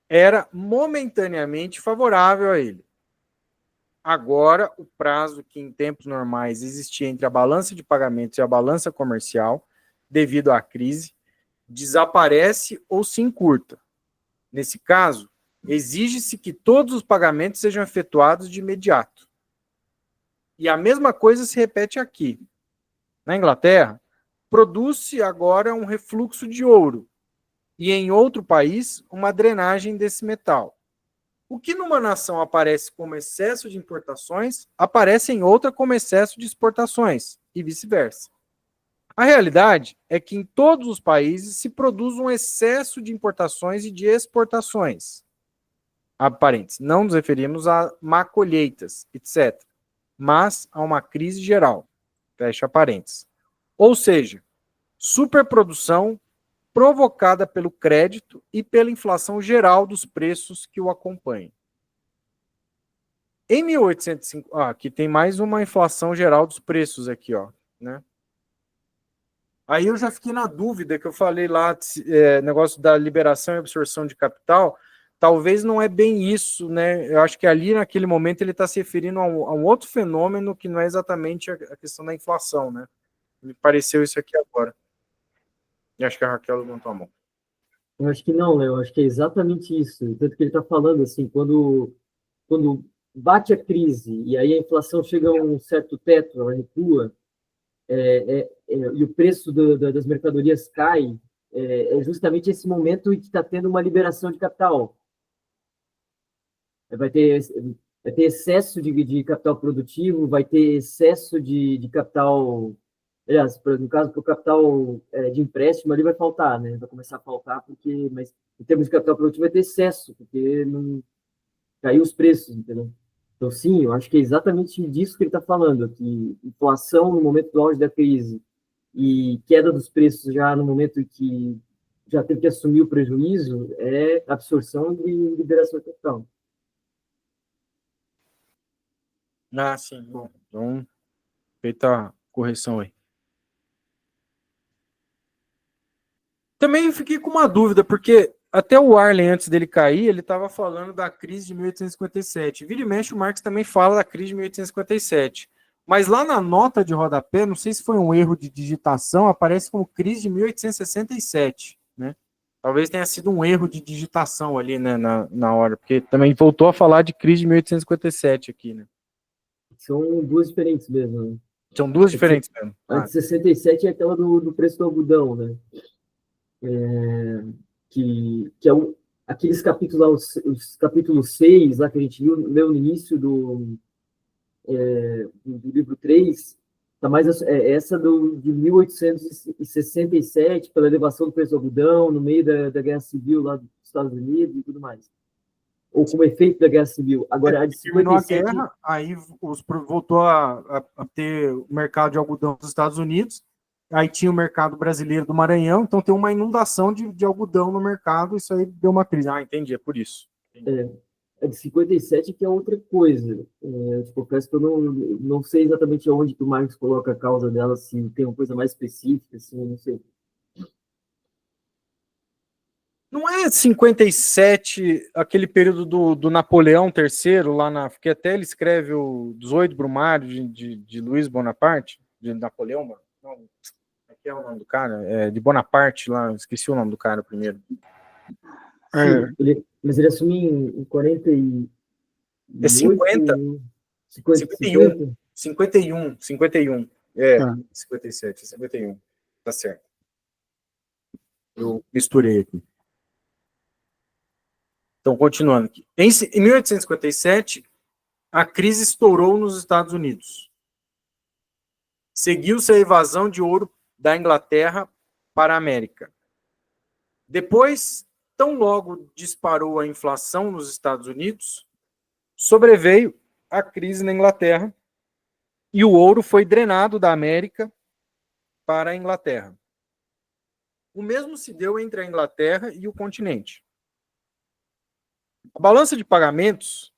A: era momentaneamente favorável a ele. Agora, o prazo que em tempos normais existia entre a balança de pagamentos e a balança comercial, devido à crise, desaparece ou se encurta. Nesse caso, exige-se que todos os pagamentos sejam efetuados de imediato. E a mesma coisa se repete aqui. Na Inglaterra, produz-se agora um refluxo de ouro e em outro país uma drenagem desse metal. O que numa nação aparece como excesso de importações, aparece em outra como excesso de exportações e vice-versa. A realidade é que em todos os países se produz um excesso de importações e de exportações. Parênteses, não nos referimos a má colheitas, etc., mas a uma crise geral. Fecha parênteses. Ou seja, superprodução provocada pelo crédito e pela inflação geral dos preços que o acompanham. Em 1850, aqui tem mais uma inflação geral dos preços aqui, ó, né? Aí eu já fiquei na dúvida que eu falei lá, negócio da liberação e absorção de capital, talvez não é bem isso, né? Eu acho que ali naquele momento ele está se referindo a um outro fenômeno que não é exatamente a questão da inflação, né? Me pareceu isso aqui agora. E acho que a Raquel levantou a mão.
B: Eu acho que não, Léo, eu acho que é exatamente isso. Tanto que ele está falando assim, quando bate a crise e aí a inflação chega a um certo teto, ela recua, e o preço das mercadorias cai, é justamente esse momento em que está tendo uma liberação de capital. Vai ter excesso de capital produtivo, vai ter excesso de capital. Aliás, no caso, o capital de empréstimo ali vai faltar, né? Vai começar a faltar, mas em termos de capital produtivo vai ter excesso, porque não caiu os preços, entendeu? Então, sim, eu acho que é exatamente disso que ele está falando, que inflação no momento do auge da crise e queda dos preços já no momento em que já teve que assumir o prejuízo é absorção de liberação de capital.
A: Ah, sim. Bom, então, feita a correção aí. Também fiquei com uma dúvida, porque até o Arlen, antes dele cair, ele estava falando da crise de 1857. Vira e mexe, o Marx também fala da crise de 1857. Mas lá na nota de rodapé, não sei se foi um erro de digitação, aparece como crise de 1867, né? Talvez tenha sido um erro de digitação ali, né, na hora, porque também voltou a falar de crise de 1857 aqui, né?
B: São duas diferentes mesmo, né?
A: São duas diferentes mesmo.
B: A de 67 é aquela do preço do algodão, né? Que é aqueles capítulos, os capítulos 6, lá que a gente leu no início do livro 3, tá mais essa de 1867, pela elevação do preço do algodão, no meio da Guerra Civil lá dos Estados Unidos e tudo mais. Ou como efeito da Guerra Civil. Agora, a de 57...
A: Terminou a guerra, aí voltou a ter o mercado de algodão dos Estados Unidos, aí tinha o mercado brasileiro do Maranhão, então tem uma inundação de algodão no mercado, isso aí deu uma crise. Ah, entendi, é por isso.
B: A de 57 que é outra coisa. Eu te confesso que eu não sei exatamente onde que o Marx coloca a causa dela, se tem uma coisa mais específica, assim, eu não sei.
A: Não é 57, aquele período do Napoleão III, que até ele escreve o 18 Brumário de Luiz Bonaparte, de Napoleão, mano. Não, aqui é o nome do cara, de Bonaparte lá, esqueci o nome do cara primeiro.
B: Sim, mas ele assumiu em 48...
A: É 50? 51. 51. 57, 51. Tá certo. Eu misturei aqui. Então, continuando aqui. Em 1857, a crise estourou nos Estados Unidos. Seguiu-se a evasão de ouro da Inglaterra para a América. Depois, tão logo disparou a inflação nos Estados Unidos, sobreveio a crise na Inglaterra e o ouro foi drenado da América para a Inglaterra. O mesmo se deu entre a Inglaterra e o continente. A balança de pagamentos,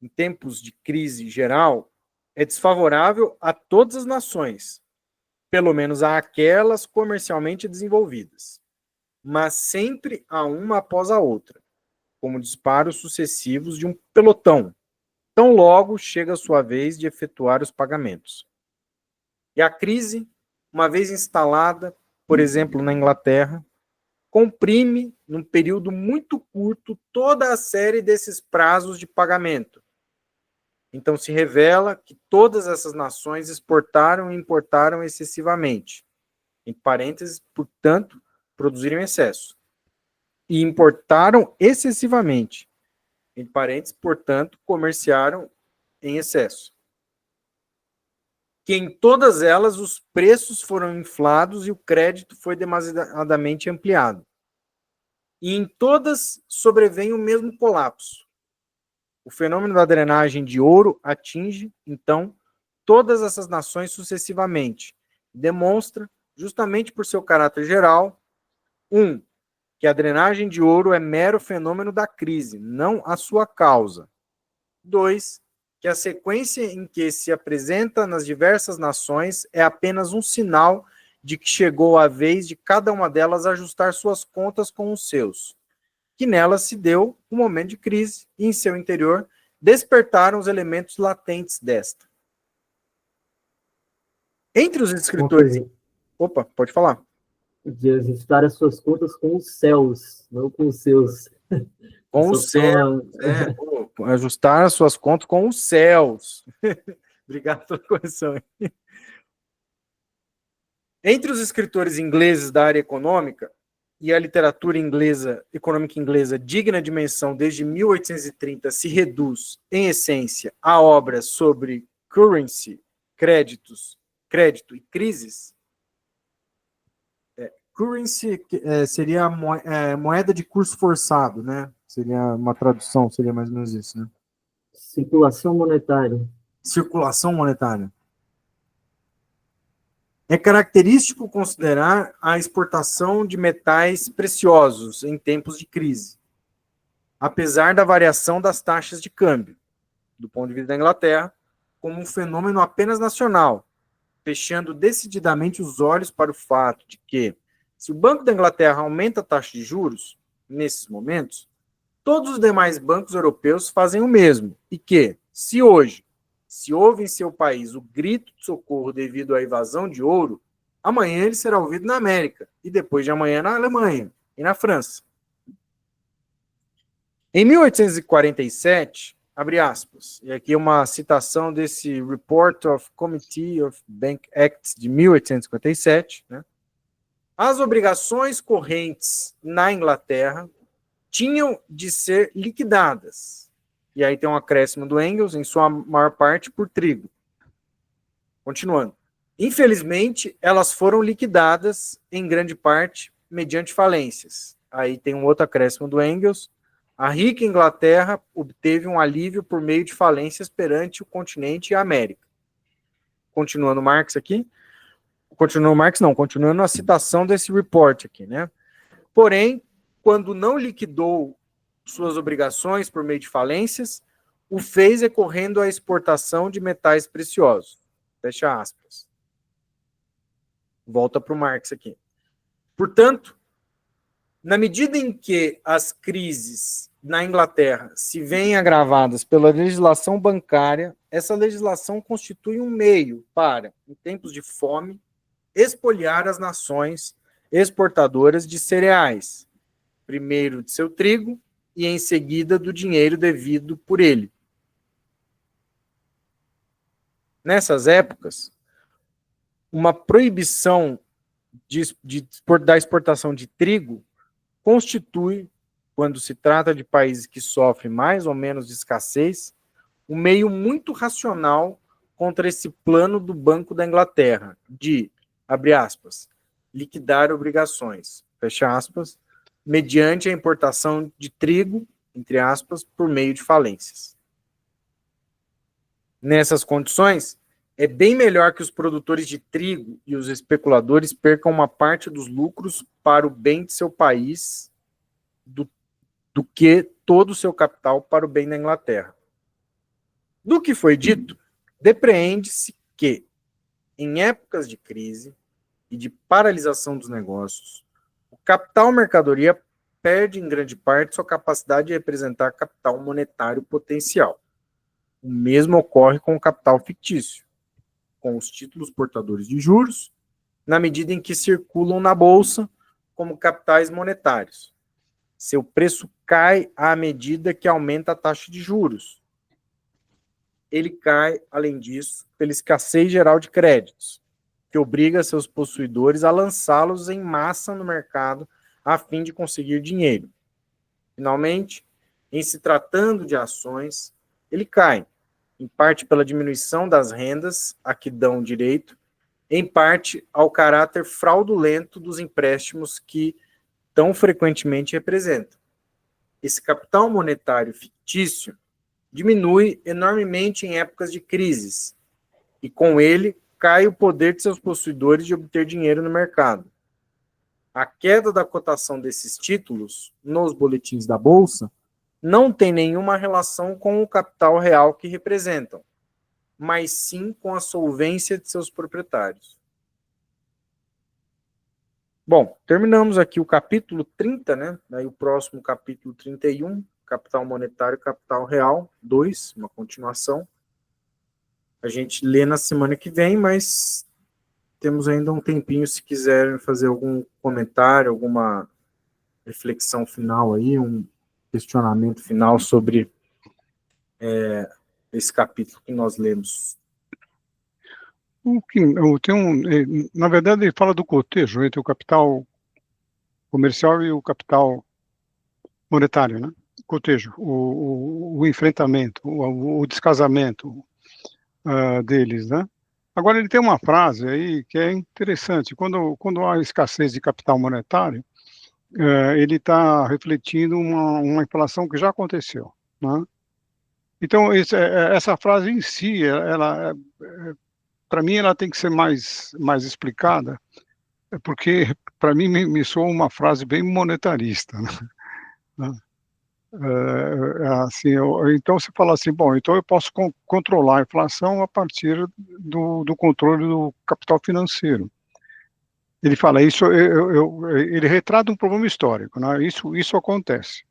A: em tempos de crise geral, é desfavorável a todas as nações, pelo menos àquelas comercialmente desenvolvidas, mas sempre a uma após a outra, como disparos sucessivos de um pelotão, tão logo chega a sua vez de efetuar os pagamentos. E a crise, uma vez instalada, por exemplo, na Inglaterra, comprime, num período muito curto, toda a série desses prazos de pagamento. Então se revela que todas essas nações exportaram e importaram excessivamente. Em parênteses, portanto, produziram excesso. E importaram excessivamente. Em parênteses, portanto, comerciaram em excesso. Que em todas elas os preços foram inflados e o crédito foi demasiadamente ampliado. E em todas sobrevém o mesmo colapso. O fenômeno da drenagem de ouro atinge, então, todas essas nações sucessivamente. Demonstra, justamente por seu caráter geral, que a drenagem de ouro é mero fenômeno da crise, não a sua causa. 2, que a sequência em que se apresenta nas diversas nações é apenas um sinal de que chegou a vez de cada uma delas ajustar suas contas com os seus, que nelas se deu um momento de crise e em seu interior despertaram os elementos latentes desta. Entre os escritores... Opa, pode falar.
B: De ajustar as suas contas com os céus, não com os seus.
A: Com os céus. Ajustar as suas contas com os céus. Obrigado pela correção. Entre os escritores ingleses da área econômica, e a literatura econômica inglesa digna de menção desde 1830 se reduz, em essência, a obras sobre currency, crédito e crises. Currency seria a moeda de curso forçado, né? Seria uma tradução, seria mais ou menos isso, né?
B: Circulação monetária.
A: Circulação monetária. É característico considerar a exportação de metais preciosos em tempos de crise, apesar da variação das taxas de câmbio, do ponto de vista da Inglaterra, como um fenômeno apenas nacional, fechando decididamente os olhos para o fato de que, se o Banco da Inglaterra aumenta a taxa de juros, nesses momentos, todos os demais bancos europeus fazem o mesmo, e que, se hoje se houve em seu país o grito de socorro devido à evasão de ouro, amanhã ele será ouvido na América, e depois de amanhã na Alemanha e na França. Em 1847, abre aspas, e aqui uma citação desse Report of Committee of Bank Acts de 1857, né? As obrigações correntes na Inglaterra tinham de ser liquidadas. E aí tem um acréscimo do Engels, em sua maior parte, por trigo. Continuando. Infelizmente, elas foram liquidadas, em grande parte, mediante falências. Aí tem um outro acréscimo do Engels. A rica Inglaterra obteve um alívio por meio de falências perante o continente e a América. Continuando Marx aqui. Continuando a citação desse report aqui, né? Porém, quando não liquidou suas obrigações por meio de falências, o fez recorrendo à exportação de metais preciosos. Fecha aspas. Volta para o Marx aqui. Portanto, na medida em que as crises na Inglaterra se veem agravadas pela legislação bancária, essa legislação constitui um meio para, em tempos de fome, expoliar as nações exportadoras de cereais, primeiro de seu trigo, e em seguida do dinheiro devido por ele. Nessas épocas, uma proibição da exportação de trigo constitui, quando se trata de países que sofrem mais ou menos de escassez, um meio muito racional contra esse plano do Banco da Inglaterra, de, abre aspas, liquidar obrigações, fecha aspas, mediante a importação de trigo, entre aspas, por meio de falências. Nessas condições, é bem melhor que os produtores de trigo e os especuladores percam uma parte dos lucros para o bem de seu país do que todo o seu capital para o bem da Inglaterra. Do que foi dito, depreende-se que, em épocas de crise e de paralisação dos negócios, o capital mercadoria perde em grande parte sua capacidade de representar capital monetário potencial. O mesmo ocorre com o capital fictício, com os títulos portadores de juros, na medida em que circulam na bolsa como capitais monetários. Seu preço cai à medida que aumenta a taxa de juros. Ele cai, além disso, pela escassez geral de créditos, que obriga seus possuidores a lançá-los em massa no mercado a fim de conseguir dinheiro. Finalmente, em se tratando de ações, ele cai, em parte pela diminuição das rendas a que dão direito, em parte ao caráter fraudulento dos empréstimos que tão frequentemente representam. Esse capital monetário fictício diminui enormemente em épocas de crises, e com ele cai o poder de seus possuidores de obter dinheiro no mercado. A queda da cotação desses títulos nos boletins da Bolsa não tem nenhuma relação com o capital real que representam, mas sim com a solvência de seus proprietários. Bom, terminamos aqui o capítulo 30, né? Daí o próximo capítulo 31, capital monetário e capital real, 2, uma continuação. A gente lê na semana que vem, mas temos ainda um tempinho se quiserem fazer algum comentário, alguma reflexão final aí, um questionamento final sobre esse capítulo que nós lemos.
E: Na verdade, ele fala do cotejo entre o capital comercial e o capital monetário, né? Cotejo, o enfrentamento, o descasamento deles, né? Agora, ele tem uma frase aí que é interessante. Quando há escassez de capital monetário, ele está refletindo uma inflação que já aconteceu, né? Então, essa frase em si, ela para mim, ela tem que ser mais explicada, porque, para mim, me soa uma frase bem monetarista, né? Assim, então, você fala assim, bom, então eu posso controlar a inflação a partir do controle do capital financeiro. Ele fala, ele retrata um problema histórico, né? Isso acontece.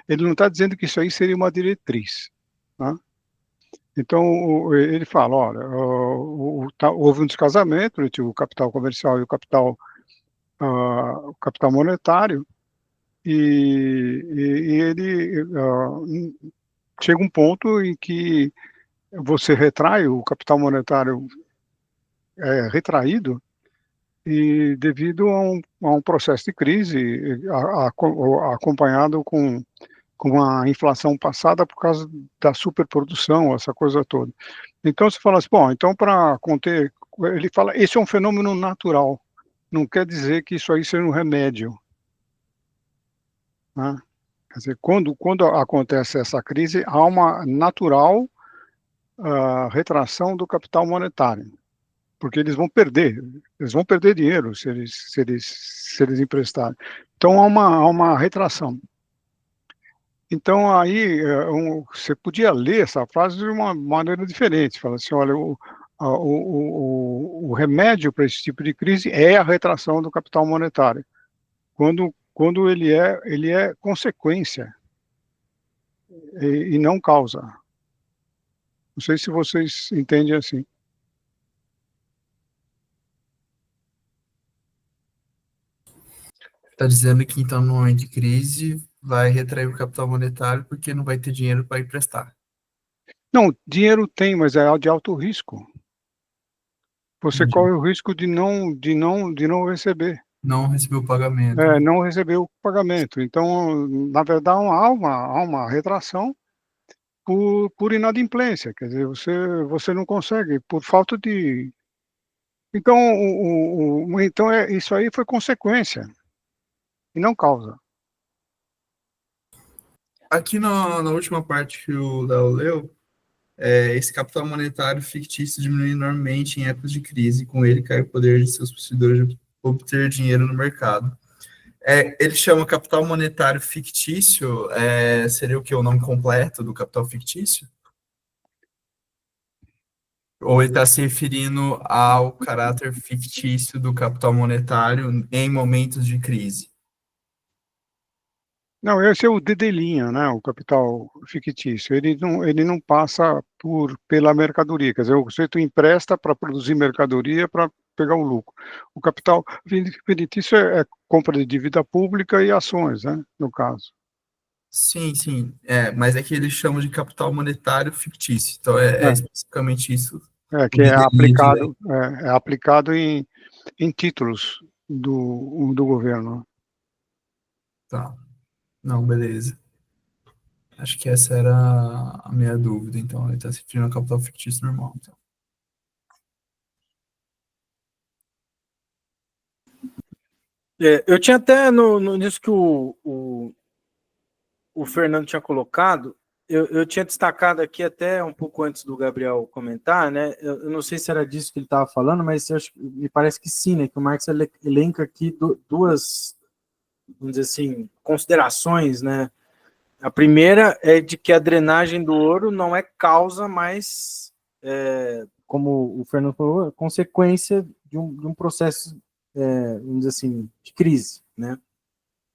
E: Ele não está dizendo que isso aí seria uma diretriz, né? Então, ele fala, olha, houve um descasamento entre o capital comercial e o capital monetário, e ele chega um ponto em que você retrai, o capital monetário é retraído, e devido a um processo de crise acompanhado com a inflação passada por causa da superprodução, essa coisa toda. Então, você fala assim, bom, então para conter, ele fala, esse é um fenômeno natural, não quer dizer que isso aí seja um remédio, né? Quer dizer, quando acontece essa crise, há uma natural retração do capital monetário, porque eles vão perder dinheiro se eles emprestarem. Então, há uma retração. Então, aí, você podia ler essa frase de uma maneira diferente, fala assim, olha, o remédio para esse tipo de crise é a retração do capital monetário, quando ele é consequência e não causa. Não sei se vocês entendem assim.
D: Está dizendo que, então, no momento de crise, vai retrair o capital monetário porque não vai ter dinheiro para emprestar.
E: Não, dinheiro tem, mas é de alto risco. Você
D: Entendi.
E: corre o risco de não receber.
D: Não recebeu o pagamento.
E: Não receber o pagamento. Então, na verdade, há uma retração por inadimplência. Quer dizer, você não consegue, por falta de Então, então isso aí foi consequência e não causa.
D: Aqui na última parte que o Léo leu, esse capital monetário fictício diminui enormemente em épocas de crise, e com ele cai o poder de seus possuidores de obter dinheiro no mercado. Ele chama capital monetário fictício, seria o que? O nome completo do capital fictício? Ou ele está se referindo ao caráter fictício do capital monetário em momentos de crise?
E: Não, esse é o dedelinha, né? O capital fictício. Ele não passa pela mercadoria. Quer dizer, o sujeito empresta para produzir mercadoria para pegar o lucro. O capital fictício é compra de dívida pública e ações, né? No caso.
D: Sim, sim. Mas é que eles chamam de capital monetário fictício. Então é especificamente isso.
E: Que é aplicado em títulos do governo.
D: Tá. Não, beleza. Acho que essa era a minha dúvida. Então, ele está se referindo ao capital fictício normal. Então.
A: Eu tinha até nisso que o Fernando tinha colocado, eu tinha destacado aqui até um pouco antes do Gabriel comentar, né? Eu não sei se era disso que ele estava falando, mas me parece que sim, né? Que o Marx elenca aqui duas, vamos dizer assim, considerações, né? A primeira é de que a drenagem do ouro não é causa, mas, como o Fernando falou, é consequência de um processo, vamos dizer assim, de crise, né?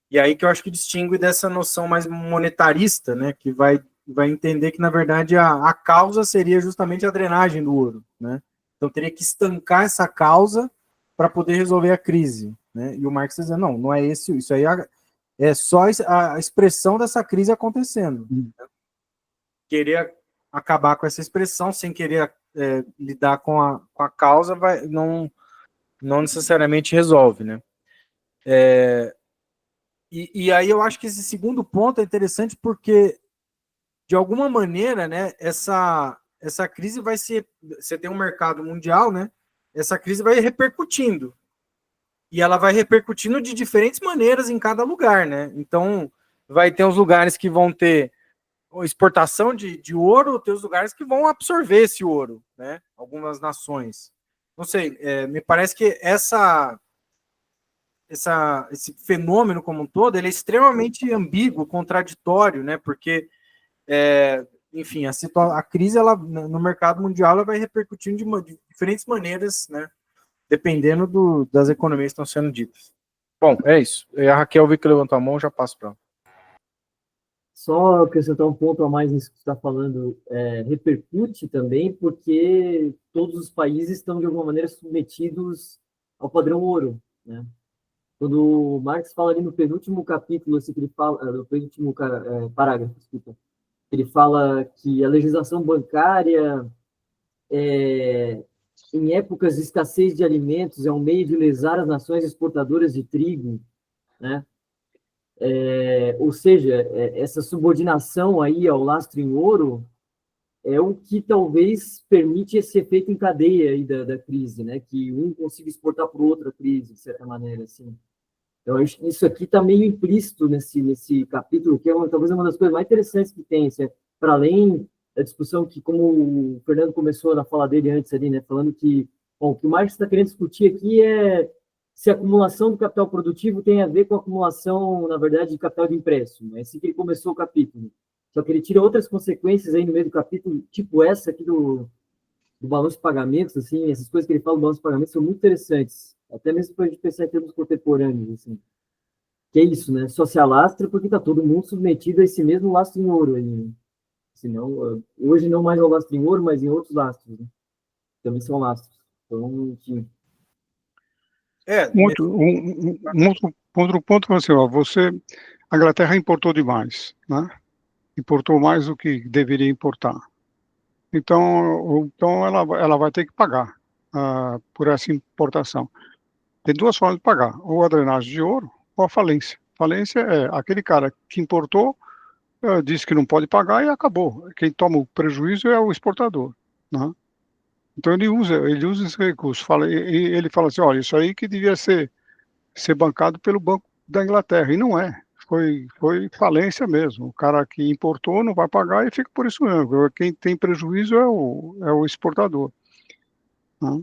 A: E aí que eu acho que distingue dessa noção mais monetarista, né, que vai entender que, na verdade, a causa seria justamente a drenagem do ouro, né? Então teria que estancar essa causa para poder resolver a crise, né? E o Marx está dizendo, não é isso aí é só a expressão dessa crise acontecendo. Né? Querer acabar com essa expressão sem querer lidar com a causa não necessariamente resolve, né? E aí eu acho que esse segundo ponto é interessante porque, de alguma maneira, né, essa crise vai ser... Você tem um mercado mundial, né? Essa crise vai repercutindo. E ela vai repercutindo de diferentes maneiras em cada lugar, né? Então, vai ter uns lugares que vão ter exportação de ouro, tem os lugares que vão absorver esse ouro, né? Algumas nações. Não sei, me parece que esse fenômeno como um todo, ele é extremamente ambíguo, contraditório, né? Porque, enfim, a crise no mercado mundial ela vai repercutindo de diferentes maneiras, né? Dependendo das economias que estão sendo ditas. Bom, é isso. A Raquel vi que levantou a mão, já passo para ela.
B: Só acrescentar um ponto a mais nisso que você está falando, repercute também porque todos os países estão, de alguma maneira, submetidos ao padrão ouro, né? Quando o Marx fala ali no penúltimo capítulo, assim, que ele fala, no penúltimo parágrafo, desculpa, ele fala que a legislação bancária, em épocas de escassez de alimentos, é um meio de lesar as nações exportadoras de trigo, né? Ou seja, essa subordinação aí ao lastro em ouro é o que talvez permite esse efeito em cadeia aí da crise, né? Que um consiga exportar para o outro a crise, de certa maneira, assim. Então, isso aqui está meio implícito nesse capítulo, que talvez uma das coisas mais interessantes que tem, para além da discussão que, como o Fernando começou na fala dele antes ali, né, falando que, bom, o que o Marx está querendo discutir aqui é se a acumulação do capital produtivo tem a ver com a acumulação, na verdade, de capital de empréstimo. É assim que ele começou o capítulo. Só que ele tira outras consequências aí no meio do capítulo, tipo essa aqui do balanço de pagamentos, assim, essas coisas que ele fala do balanço de pagamentos são muito interessantes, até mesmo para a gente pensar em termos contemporâneos, assim. Que é isso, né? Só se alastra porque está todo mundo submetido a esse mesmo lastro em ouro aí, né? Senão, hoje não mais ao lastro em ouro, mas em outros lastros, né? Também são lastros. Então, enfim.
E: Outro ponto, assim, ó, a Inglaterra importou demais, né? Importou mais do que deveria importar. Então ela vai ter que pagar por essa importação. Tem duas formas de pagar, ou a drenagem de ouro, ou a falência. Falência é aquele cara que importou, disse que não pode pagar e acabou. Quem toma o prejuízo é o exportador, né? Então ele usa esse recurso. Ele fala assim, olha, isso aí que devia ser bancado pelo Banco da Inglaterra, e não é. Foi falência mesmo. O cara que importou não vai pagar e fica por isso mesmo. Quem tem prejuízo é o exportador. Né?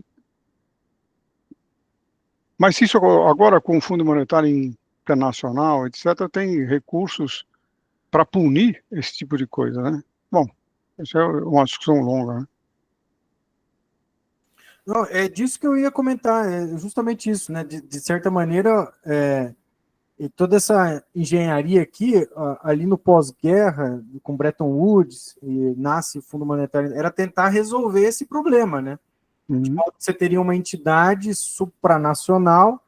E: Mas isso agora, com o Fundo Monetário Internacional, etc., tem recursos para punir esse tipo de coisa, né? Bom, isso é uma discussão longa, né?
A: Não, é disso que eu ia comentar, é justamente isso, né? De certa maneira, e toda essa engenharia aqui, ali no pós-guerra, com Bretton Woods, e nasce o Fundo Monetário, era tentar resolver esse problema, né? De modo que você teria uma entidade supranacional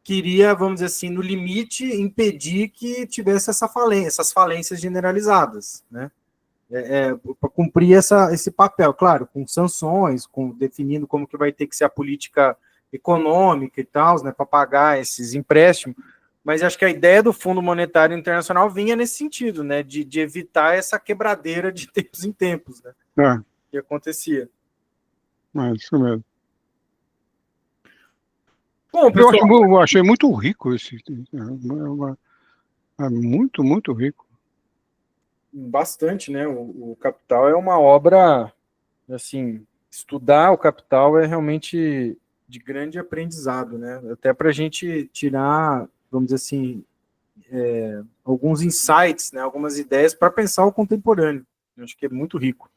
A: que iria, vamos dizer assim, no limite, impedir que tivesse essas falências generalizadas, né? Para cumprir esse papel, claro, com sanções, definindo como que vai ter que ser a política econômica e tal, né, para pagar esses empréstimos. Mas acho que a ideia do Fundo Monetário Internacional vinha nesse sentido, né, de evitar essa quebradeira de tempos em tempos, né, que acontecia.
E: É isso mesmo.
A: Bom, pessoal,
E: eu achei muito rico esse. É muito, muito rico.
A: bastante, né? O Capital é uma obra, assim, estudar o Capital é realmente de grande aprendizado, né? Até para a gente tirar, vamos dizer assim, alguns insights, né? Algumas ideias para pensar o contemporâneo. Eu acho que é muito rico.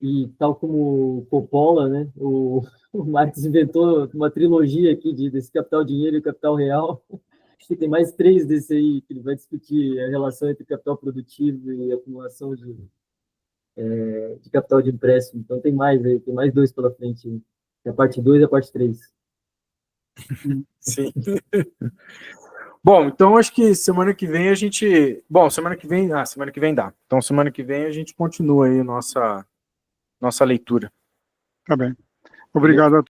B: E tal como o Coppola, né? O Marx inventou uma trilogia aqui desse Capital Dinheiro e Capital Real. Acho que tem mais 3 desse aí, que ele vai discutir a relação entre capital produtivo e acumulação de capital de empréstimo. Então tem mais aí, tem mais 2 pela frente. A parte 2 e a parte 3.
A: Sim. Bom, então acho que semana que vem a gente... Bom, semana que vem dá. Então semana que vem a gente continua aí nossa leitura.
E: Tá bem. Obrigado a